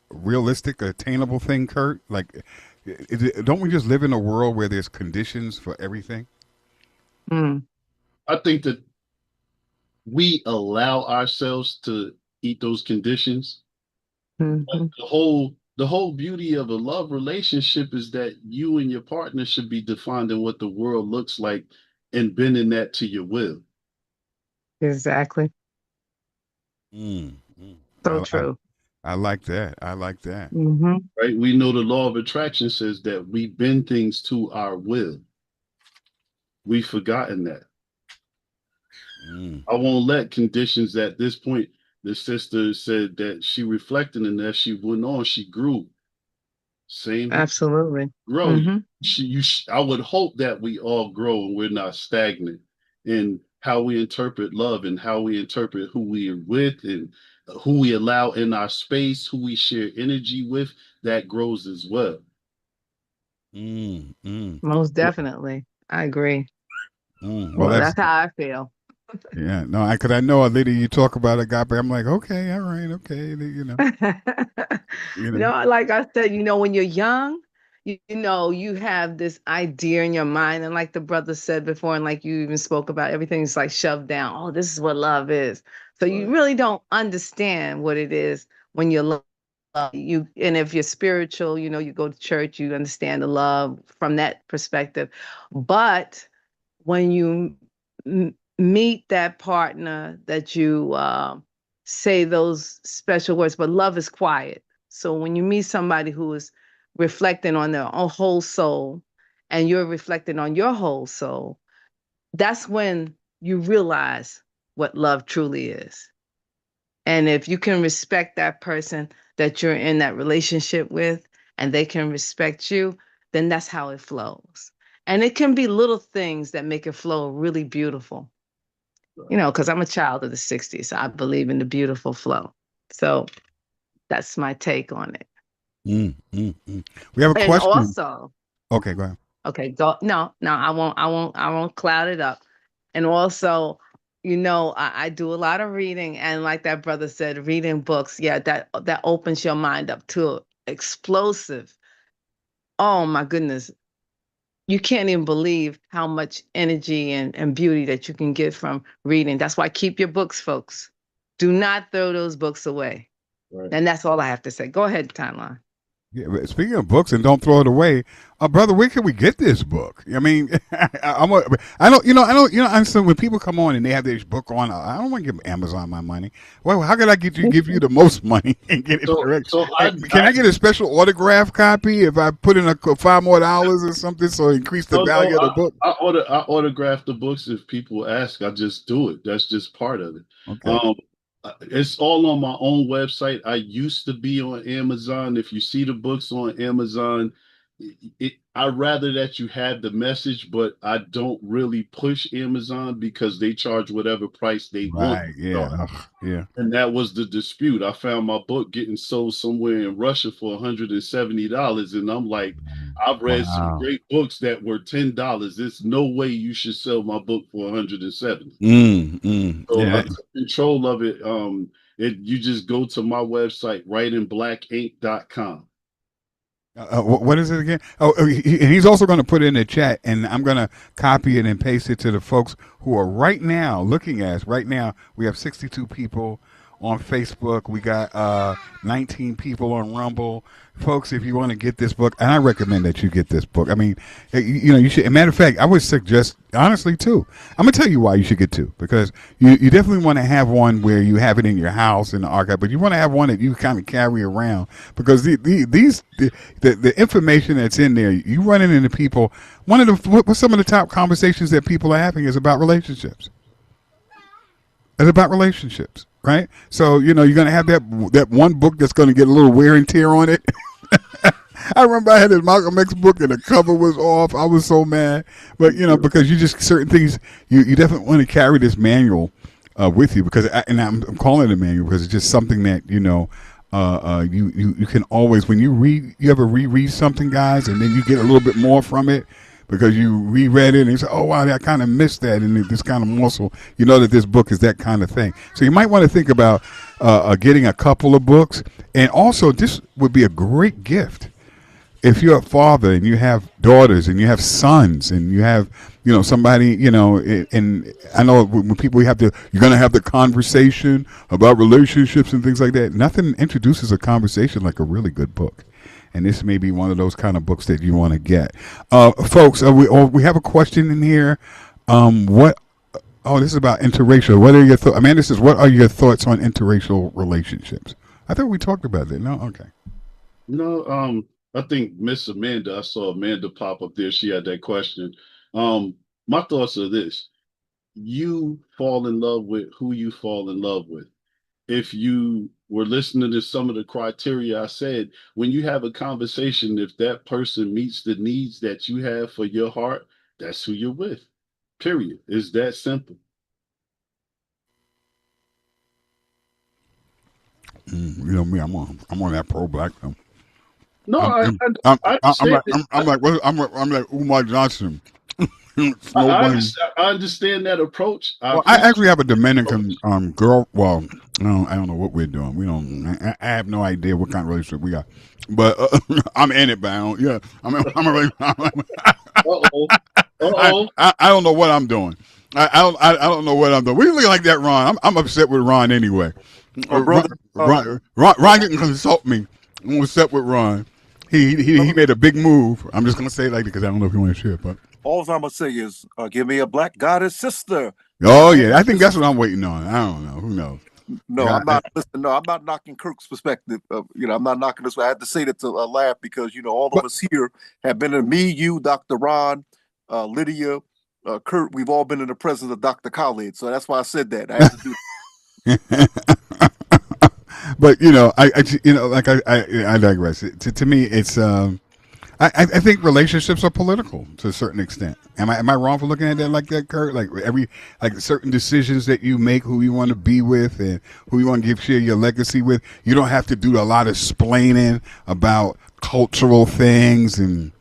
realistic, attainable thing, Kurt? Like, don't we just live in a world where there's conditions for everything? Mm. I think that we allow ourselves to eat those conditions. Hmm. But the whole beauty of a love relationship is that you and your partner should be defining what the world looks like and bending that to your will. Exactly. Mm, mm. So I, I true. I like that. I like that. Hmm. Right? We know the law of attraction says that we bend things to our will. We've forgotten that. Mm. I won't let conditions at this point. The sister said that she reflected and as she went on, she grew. Same here, Absolutely. grow. Hmm. I would hope that we all grow and we're not stagnant in how we interpret love and how we interpret who we are with and who we allow in our space, who we share energy with. That grows as well. Mm, mm, Most definitely. I agree. Well, Well, that's that's how I feel. yeah. No, because I know a lady you talk about agape. I'm like, okay, all right, okay. You know. Like I said, when you're young, you have this idea in your mind. And like the brother said before, and like you even spoke about, everything's like shoved down. Oh, this is what love is. So you Right. really don't understand what it is when you're you, and if you're spiritual, you go to church, you understand the love from that perspective. But when you meet that partner that you say those special words, but love is quiet. So when you meet somebody who is reflecting on their own whole soul and you're reflecting on your whole soul, that's when you realize what love truly is. And if you can respect that person that you're in that relationship with, and they can respect you, then that's how it flows. And it can be little things that make it flow really beautiful, because I'm a child of the 60s. So I believe in the beautiful flow. So that's my take on it. We have a And question. also, Okay, go ahead. okay, go, no, I won't cloud it up. And also, I do a lot of reading, and like that brother said, reading books, yeah, that opens your mind up to explosive. Oh my goodness. You can't even believe how much energy and beauty that you can get from reading. That's why keep your books, folks. Do not throw those books away. Right. And that's all I have to say. Go ahead, Timeline. Yeah, but speaking of books, and don't throw it away, brother, where can we get this book? I mean, I don't, I understand when people come on and they have this book on. I don't want to give Amazon my money. Well, how can I give you the most money and get it correct? So Can I get a special autograph copy if I put in $5 more or something, so increase the value of the book? I autograph the books if people ask. I just do it. That's just part of it. Okay. It's all on my own website. I used to be on Amazon. If you see the books on Amazon, I'd rather that you have the message, but I don't really push Amazon because they charge whatever price they want. Right. Yeah. Ugh, yeah. And that was the dispute. I found my book getting sold somewhere in Russia for $170. And I'm like, I've read some great books that were $10. There's no way you should sell my book for $170. So Yeah. I took control of it. You just go to my website, writingblackinc.com. What is it again? And he's also going to put it in the chat, and I'm going to copy it and paste it to the folks who are right now looking at us. Right now, we have 62 people on Facebook. We got 19 people on Rumble. Folks, if you want to get this book, and I recommend that you get this book. I mean, you should. As a matter of fact, I would suggest, honestly, two. I'm going to tell you why you should get two, because you definitely want to have one where you have it in your house in the archive, but you want to have one that you kind of carry around, because the information that's in there, you running into people. What's some of the top conversations that people are having is about relationships. It's about relationships. Right, so you're going to have that one book that's going to get a little wear and tear on it. I remember I had this Malcolm X book and the cover was off. I was so mad, but because you just certain things you definitely want to carry this manual with you, because I'm calling it a manual because it's just something that you can always, when you read, you ever reread something, guys, and then you get a little bit more from it, because you reread it and you say, oh, wow, I kind of missed that. And this kind of morsel, you know that this book is that kind of thing. So you might want to think about getting a couple of books. And also, this would be a great gift if you're a father and you have daughters and you have sons and you have, somebody, and I know when people you're going to have the conversation about relationships and things like that. Nothing introduces a conversation like a really good book. And this may be one of those kind of books that you want to get. Folks, we have a question in here. This is about interracial. What are your thoughts? Amanda says, what are your thoughts on interracial relationships? I thought we talked about that. No? Okay. No, I think Miss Amanda, I saw Amanda pop up there. She had that question. My thoughts are this. You fall in love with who you fall in love with. If you were listening to some of the criteria I said, when you have a conversation, if that person meets the needs that you have for your heart, that's who you're with. Period. It's that simple. Me, I'm on that pro-black thing. No, I'm like Umar Johnson. I understand that approach. I actually have a Dominican girl. Well, no, I don't know what we're doing. We don't. I have no idea what kind of relationship we got. But I'm in it, but I don't. Yeah, I'm really. I don't know what I'm doing. I don't know what I'm doing. We look like that, Ron. I'm upset with Ron anyway. Ron didn't consult me. I'm upset with Ron. He made a big move. I'm just gonna say it like that because I don't know if you want to share it, but. All I'm gonna say is, give me a black goddess sister. Oh yeah, I think that's what I'm waiting on. I don't know. Who knows? No, I'm not. Listen, no, I'm not knocking Kirk's perspective. I'm not knocking this. I had to say that to laugh because all of us here have been in me, you, Dr. Ron, Lydia, Curt. We've all been in the presence of Dr. Khalid, so that's why I said that. I had to do that. But I digress. To me, it's. I think relationships are political to a certain extent. Am I wrong for looking at that like that, Curt? Like certain decisions that you make, who you want to be with and who you want to share your legacy with. You don't have to do a lot of splaining about cultural things, and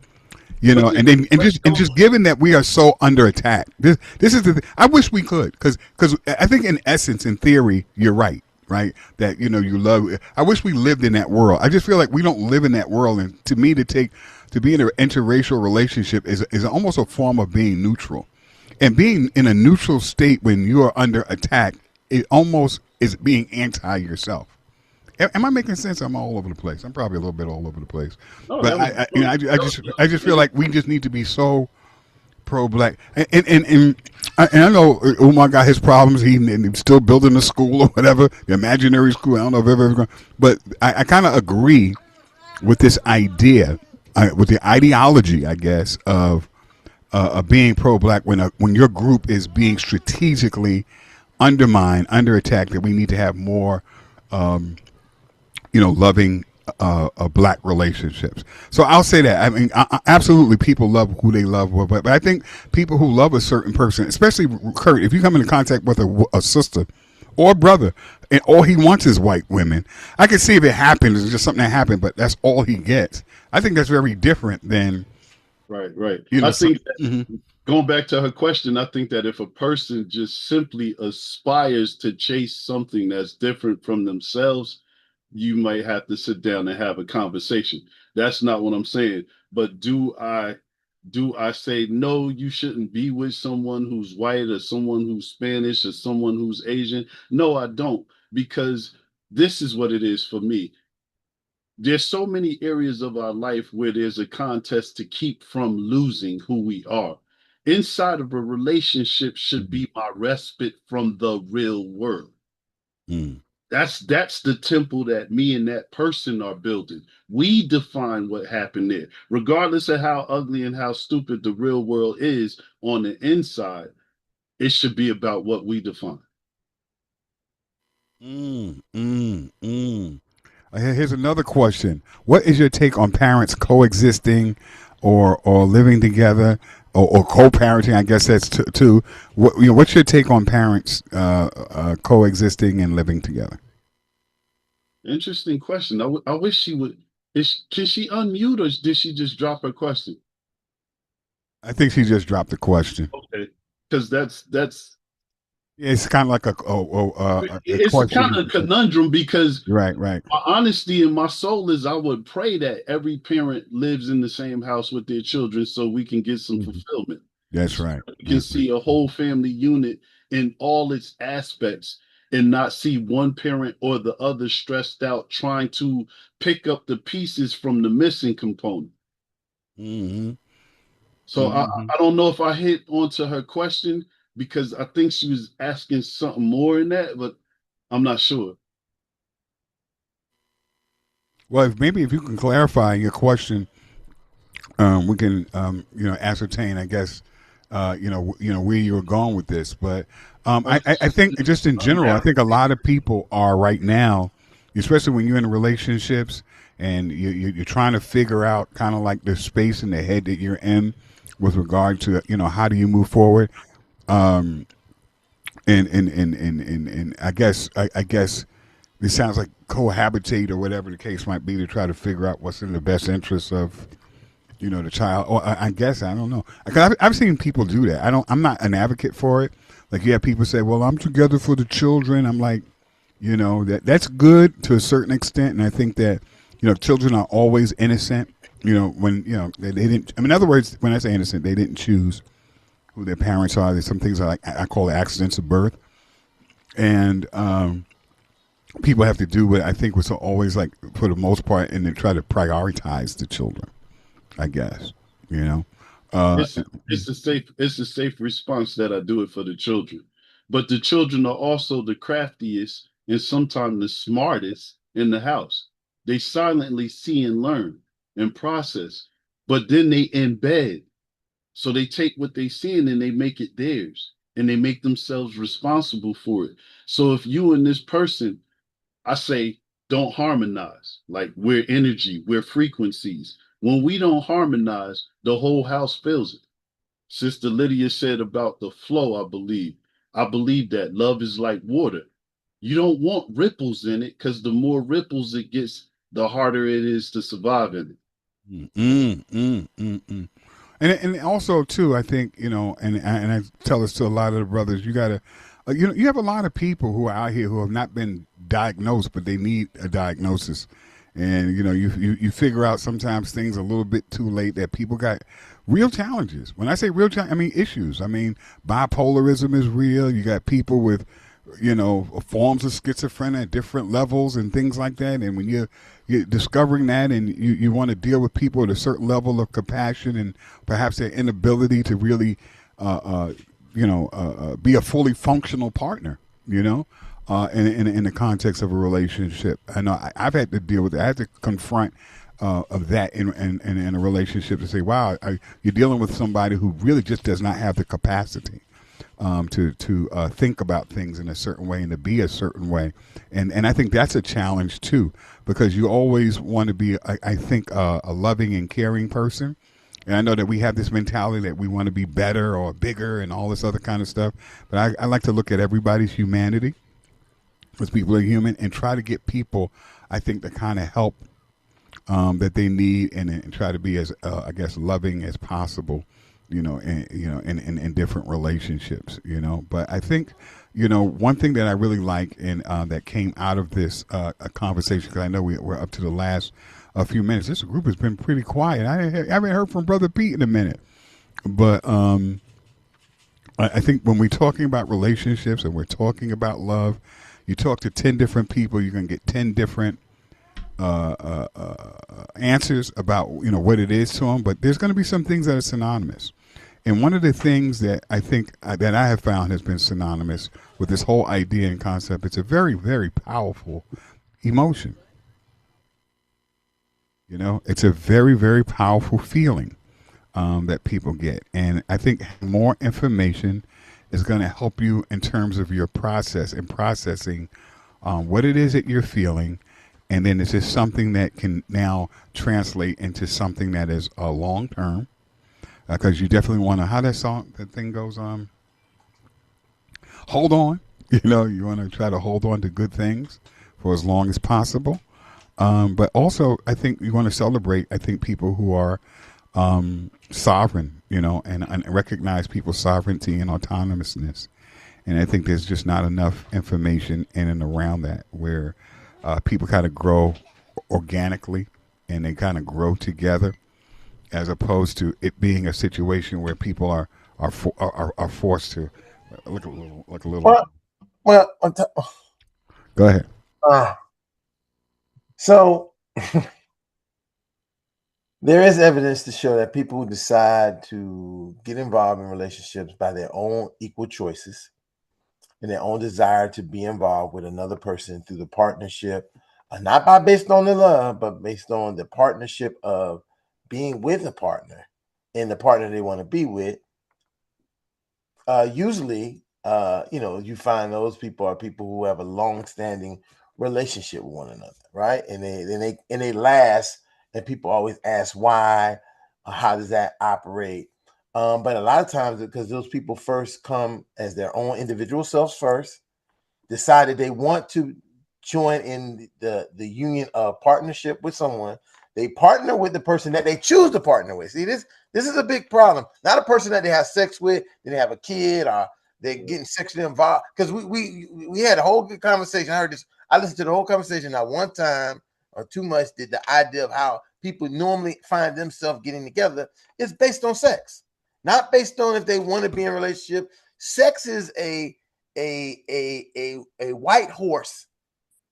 You But know, and just given that we are so under attack, this is the thing. I wish we could, because I think in essence, in theory, you're right, right? That you love. I wish we lived in that world. I just feel like we don't live in that world, and to me, to be in an interracial relationship is almost a form of being neutral, and being in a neutral state when you are under attack, it almost is being anti yourself. Am I making sense? I'm all over the place. I'm probably a little bit all over the place, no, but that was I just feel like we just need to be so pro-black. And I know Umar got his problems. And he's still building a school or whatever, the imaginary school. I don't know if I've ever gone, but I kind of agree with this idea, with the ideology, I guess, of being pro-black when your group is being strategically undermined, under attack. That we need to have more loving black relationships. So I'll say that. I mean, absolutely, people love who they love, but I think people who love a certain person, especially Curt, if you come into contact with a sister or brother, and all he wants is white women, I can see if it happens, it's just something that happened, but that's all he gets. I think that's very different than right. I think going back to her question, I think that if a person just simply aspires to chase something that's different from themselves, you might have to sit down and have a conversation. That's not what I'm saying. But do I say no, you shouldn't be with someone who's white or someone who's Spanish or someone who's Asian? No, I don't, because this is what it is for me. There's so many areas of our life where there's a contest to keep from losing who we are. Inside of a relationship should be my respite from the real world. Mm. That's the temple that me and that person are building. We define what happened there, regardless of how ugly and how stupid the real world is on the inside. It should be about what we define. Mm, mm, mm. Here's another question. What is your take on parents coexisting or living together or co-parenting? I guess that's too. What's your take on parents coexisting and living together? Interesting question. I wish she would. Can she unmute, or did she just drop her question? I think she just dropped the question. Okay, because that's It's kind of like a it's kind question. of a conundrum, because Right, right. my honesty and my soul is I would pray that every parent lives in the same house with their children so we can get some fulfillment. That's So right. we can see a whole family unit in all its aspects and not see one parent or the other stressed out trying to pick up the pieces from the missing component. Mm-hmm. So I don't know if I hit onto her question, because I think she was asking something more in that, but I'm not sure. Well, maybe if you can clarify your question, we can ascertain, I guess, where you were going with this. But I think just in general, I think a lot of people are right now, especially when you're in relationships and you're trying to figure out kind of like the space in the head that you're in with regard to how do you move forward. Um, and I guess it sounds like cohabitate or whatever the case might be to try to figure out what's in the best interest of the child. Or I guess I don't know. 'Cause I've seen people do that. I'm not an advocate for it. Like you have people say, "Well, I'm together for the children." I'm like, that's good to a certain extent, and I think that children are always innocent. When they didn't. I mean, in other words, when I say innocent, they didn't choose who their parents are. There's some things I call it accidents of birth, and people have to do what I think was always like for the most part, and then try to prioritize the children. I guess you know. Uh, It's a safe response that I do it for the children. But the children are also the craftiest and sometimes the smartest in the house. They silently see and learn and process, but then they embed. So they take what they see and then they make it theirs and they make themselves responsible for it. So if you and this person, I say, don't harmonize. Like, we're energy, we're frequencies. When we don't harmonize, the whole house feels it. Sister Lydia said about the flow, I believe. I believe that love is like water. You don't want ripples in it, because the more ripples it gets, the harder it is to survive in it. mm, mm, mm, mm. And also too, I think, and I tell this to a lot of the brothers, you gotta, you have a lot of people who are out here who have not been diagnosed, but they need a diagnosis, and you figure out sometimes things a little bit too late that people got real challenges. When I say real challenge, I mean issues. I mean bipolarism is real. You got people with forms of schizophrenia at different levels and things like that. And when you're discovering that, and you want to deal with people at a certain level of compassion and perhaps their inability to really, be a fully functional partner, in the context of a relationship. I know I've had to deal with it. I had to confront of that in a relationship to say, wow, you're dealing with somebody who really just does not have the capacity to think about things in a certain way and to be a certain way, and I think that's a challenge too, because you always want to be, I think, a loving and caring person, and I know that we have this mentality that we want to be better or bigger and all this other kind of stuff, but I like to look at everybody's humanity, because people are human, and try to get people, I think, the kind of help that they need, and try to be as I guess loving as possible, in different relationships, But I think, one thing that I really like and that came out of this conversation, because I know we're up to the last few minutes. This group has been pretty quiet. I haven't heard from Brother Pete in a minute, but I think when we're talking about relationships and we're talking about love, you talk to 10 different people, you're gonna get 10 different answers about what it is to them, but there's going to be some things that are synonymous. And one of the things that I think that I have found has been synonymous with this whole idea and concept, it's a very, very powerful emotion. It's a very, very powerful feeling that people get. And I think more information is going to help you in terms of your process and processing what it is that you're feeling. And then it's just something that can now translate into something that is long term. Because you definitely want to, how that thing goes on, hold on. You want to try to hold on to good things for as long as possible. But also, I think you want to celebrate, I think, people who are sovereign, and recognize people's sovereignty and autonomousness. And I think there's just not enough information in and around that, where people kind of grow organically and they kind of grow together, as opposed to it being a situation where people are forced to look a little. Well, Go ahead. So there is evidence to show that people who decide to get involved in relationships by their own equal choices and their own desire to be involved with another person through the partnership, not based on the love, but based on the partnership of being with a partner and the partner they want to be with. Usually, you find those people are people who have a long-standing relationship with one another, right? And they last. And people always ask why, how does that operate? But a lot of times, because those people first come as their own individual selves first, decided they want to join in the union of partnership with someone. They partner with the person that they choose to partner with. See, this is a big problem. Not a person that they have sex with, then they have a kid, or they're getting sexually involved. Because we had a whole good conversation. I heard this. I listened to the whole conversation not one time or too much. Did the idea of how people normally find themselves getting together is based on sex, not based on if they want to be in a relationship. Sex is a white horse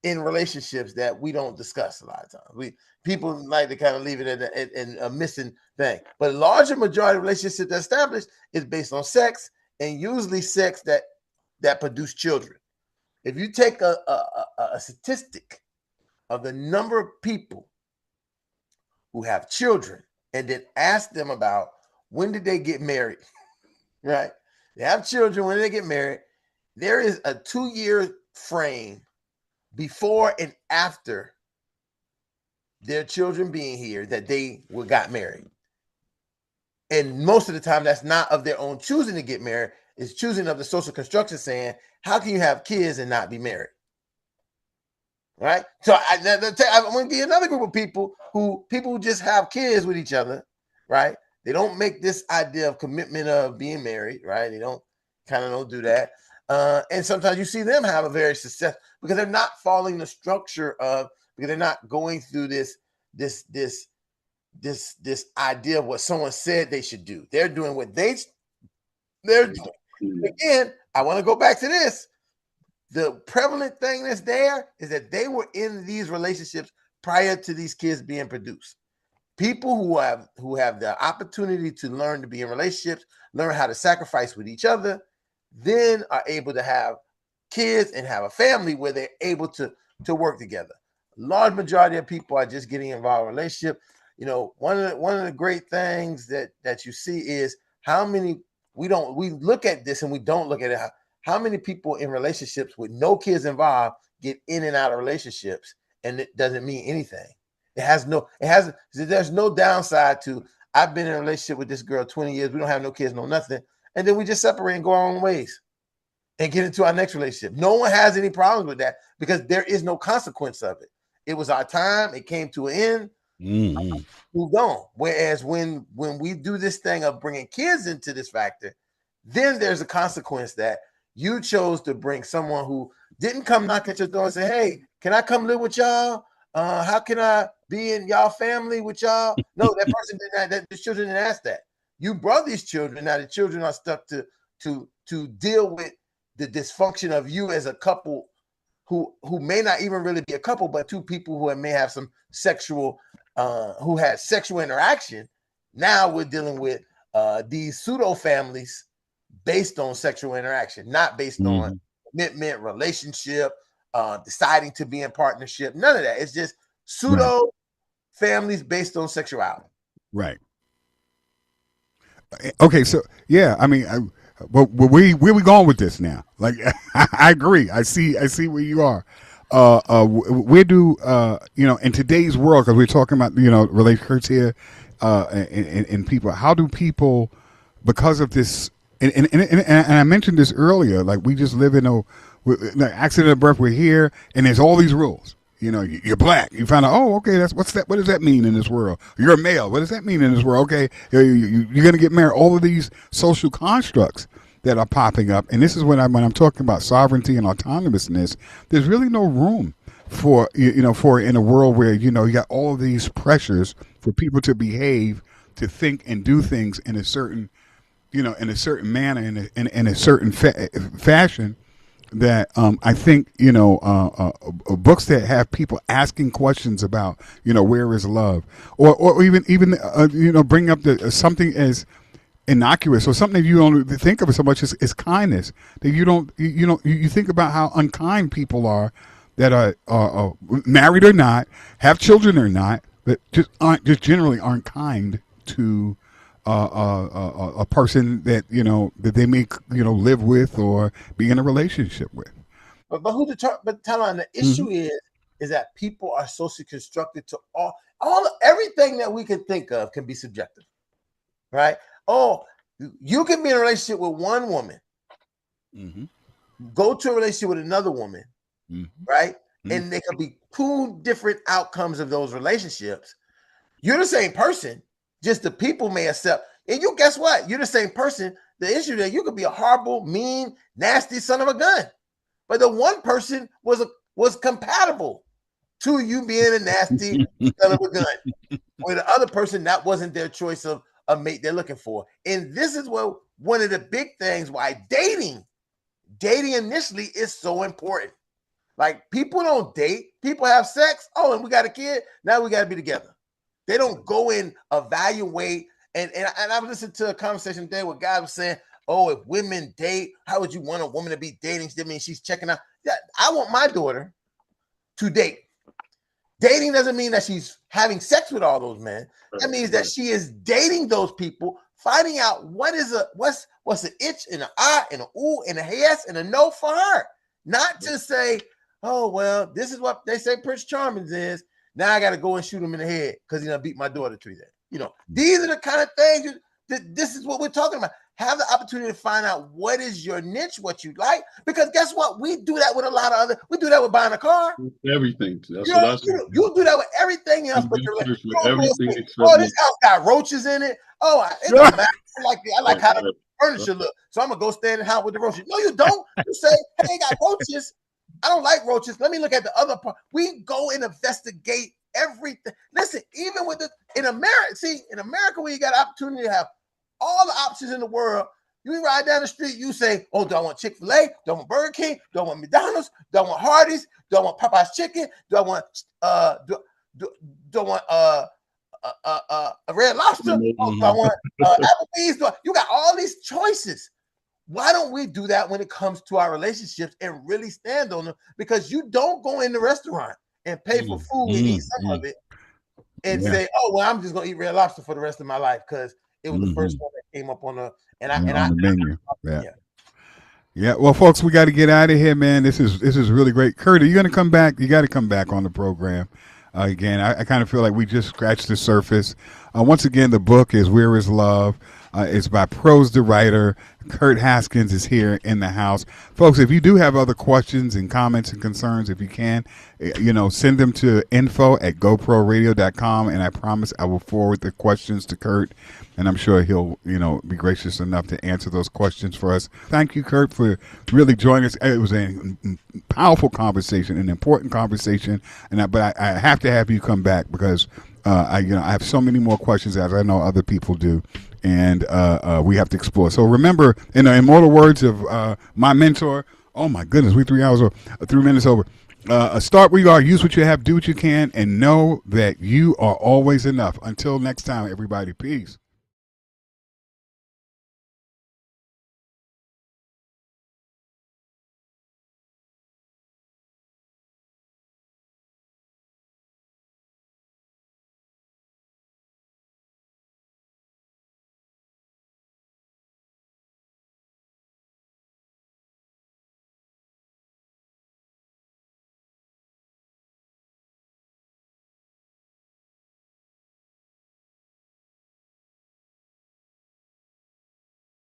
in relationships that we don't discuss a lot of times. People like to kind of leave it at a missing thing. But a larger majority of relationships that established is based on sex, and usually sex that produce children. If you take a statistic of the number of people who have children and then ask them about when did they get married, right? They have children, when they get married, there is a 2-year frame before and after their children being here that they got married. And most of the time, that's not of their own choosing to get married. It's choosing of the social construction saying, how can you have kids and not be married? Right? So I'm going to give you another group of people who just have kids with each other, right? They don't make this idea of commitment of being married, right? They don't do that. And sometimes you see them have a very success because they're not following the structure of, because they're not going through this idea of what someone said they should do. They're doing what they're doing. Again, I want to go back to this. The prevalent thing that's there is that they were in these relationships prior to these kids being produced. People who have the opportunity to learn to be in relationships, learn how to sacrifice with each other, then are able to have kids and have a family where they're able to work together. A large majority of people are just getting involved in a relationship. You know, one of the great things that you see is how many we look at this and we don't look at it. How many people in relationships with no kids involved get in and out of relationships, and it doesn't mean anything. There's no downside to, I've been in a relationship with this girl 20 years. We don't have no kids, no nothing. And then we just separate and go our own ways and get into our next relationship. No one has any problems with that because there is no consequence of it. It was our time. It came to an end. Mm-hmm. Moved on. Whereas when we do this thing of bringing kids into this factor, then there's a consequence that you chose to bring someone who didn't come knock at your door and say, hey, can I come live with y'all? How can I be in y'all family with y'all? No, that person did not. The children didn't ask that. You brought these children. Now the children are stuck to deal with the dysfunction of you as a couple who may not even really be a couple, but two people who may have some sexual, who had sexual interaction. Now we're dealing with these pseudo families based on sexual interaction, not based on commitment, relationship, deciding to be in partnership. None of that. It's just pseudo families based on sexuality. Right. Okay. So yeah, I mean, where we going with this now? Like, I agree. I see where you are. Where do in today's world, because we're talking about relationships here, and people. How do people, because of this? And I mentioned this earlier. Like, we just live in a accident of birth. We're here, and there's all these rules. You know, you're black. You find out, oh, okay, what's that? What does that mean in this world? You're a male. What does that mean in this world? Okay, you're going to get married. All of these social constructs that are popping up, and this is when I'm talking about sovereignty and autonomousness. There's really no room for for in a world where you got all of these pressures for people to behave, to think, and do things in a certain manner, in a certain fashion. That I think books that have people asking questions about where is love, or even bring up something as innocuous or something that you don't think of so much as kindness, that you think about how unkind people are that are married or not, have children or not, that just generally aren't kind to a person that that they may live with or be in a relationship with. But Talon, the issue is that people are socially constructed to everything that we can think of can be subjective, right? Oh, you can be in a relationship with one woman, go to a relationship with another woman, right? And there could be two different outcomes of those relationships. You're the same person. Just the people may accept. And you guess what? You're the same person. The issue that you could be a horrible, mean, nasty son of a gun. But the one person was compatible to you being a nasty son of a gun. Where the other person, that wasn't their choice of a mate they're looking for. And this is what one of the big things why dating initially is so important. Like, people don't date. People have sex. Oh, and we got a kid. Now we got to be together. They don't go and evaluate. And I've listened to a conversation today where guys was saying, oh, if women date, how would you want a woman to be dating? That means she's checking out. I want my daughter to date. Dating doesn't mean that she's having sex with all those men. That means that she is dating those people, finding out what's an itch and an eye and an ooh and a yes and a no for her. Not to say, oh, well, this is what they say Prince Charming is. Now I got to go and shoot him in the head because he's going to beat my daughter to that. These are the kind of things this is what we're talking about. have the opportunity to find out what is your niche, what you like. Because guess what? We do that with a lot of other. We do that with buying a car. Everything. That's You what know, I said. you do that with everything else. Do But you're like, research for oh, everything except oh, this house got roaches in it. Oh, it don't matter. I like how the furniture look. So I'm gonna go stand in the house with the roaches. No, you don't. You say, hey, it got roaches. I don't like roaches. Let me look at the other part. We go and investigate everything. Listen, even with in America, where you got opportunity to have all the options in the world, you ride down the street, you say, oh, do I want Chick-fil-A? Do I want Burger King? Do I want McDonald's? Do I want Hardee's? Do I want Popeye's chicken? Do I want do I want a Red Lobster? Oh, do I want Applebee's? You got all these choices. Why don't we do that when it comes to our relationships and really stand on them? Because you don't go in the restaurant and pay for food and eat some of it and say, oh, well, I'm just going to eat Red Lobster for the rest of my life because it was the first one that came up on the menu. Yeah. Well, folks, we got to get out of here, man. This is really great. Curt, are you going to come back? You got to come back on the program. Again, I kind of feel like we just scratched the surface. Once again, the book is Where Is Love? It's by Prose, the writer. Curt Haskins is here in the house. Folks, if you do have other questions and comments and concerns, if you can, send them to info@goproradio.com, and I promise I will forward the questions to Curt, and I'm sure he'll, be gracious enough to answer those questions for us. Thank you, Curt, for really joining us. It was a powerful conversation, an important conversation, but I have to have you come back because I have so many more questions, as I know other people do, and we have to explore. So remember, in the immortal words of my mentor, oh my goodness, we 3 minutes over. Start where you are, use what you have, do what you can, and know that you are always enough. Until next time, everybody, peace.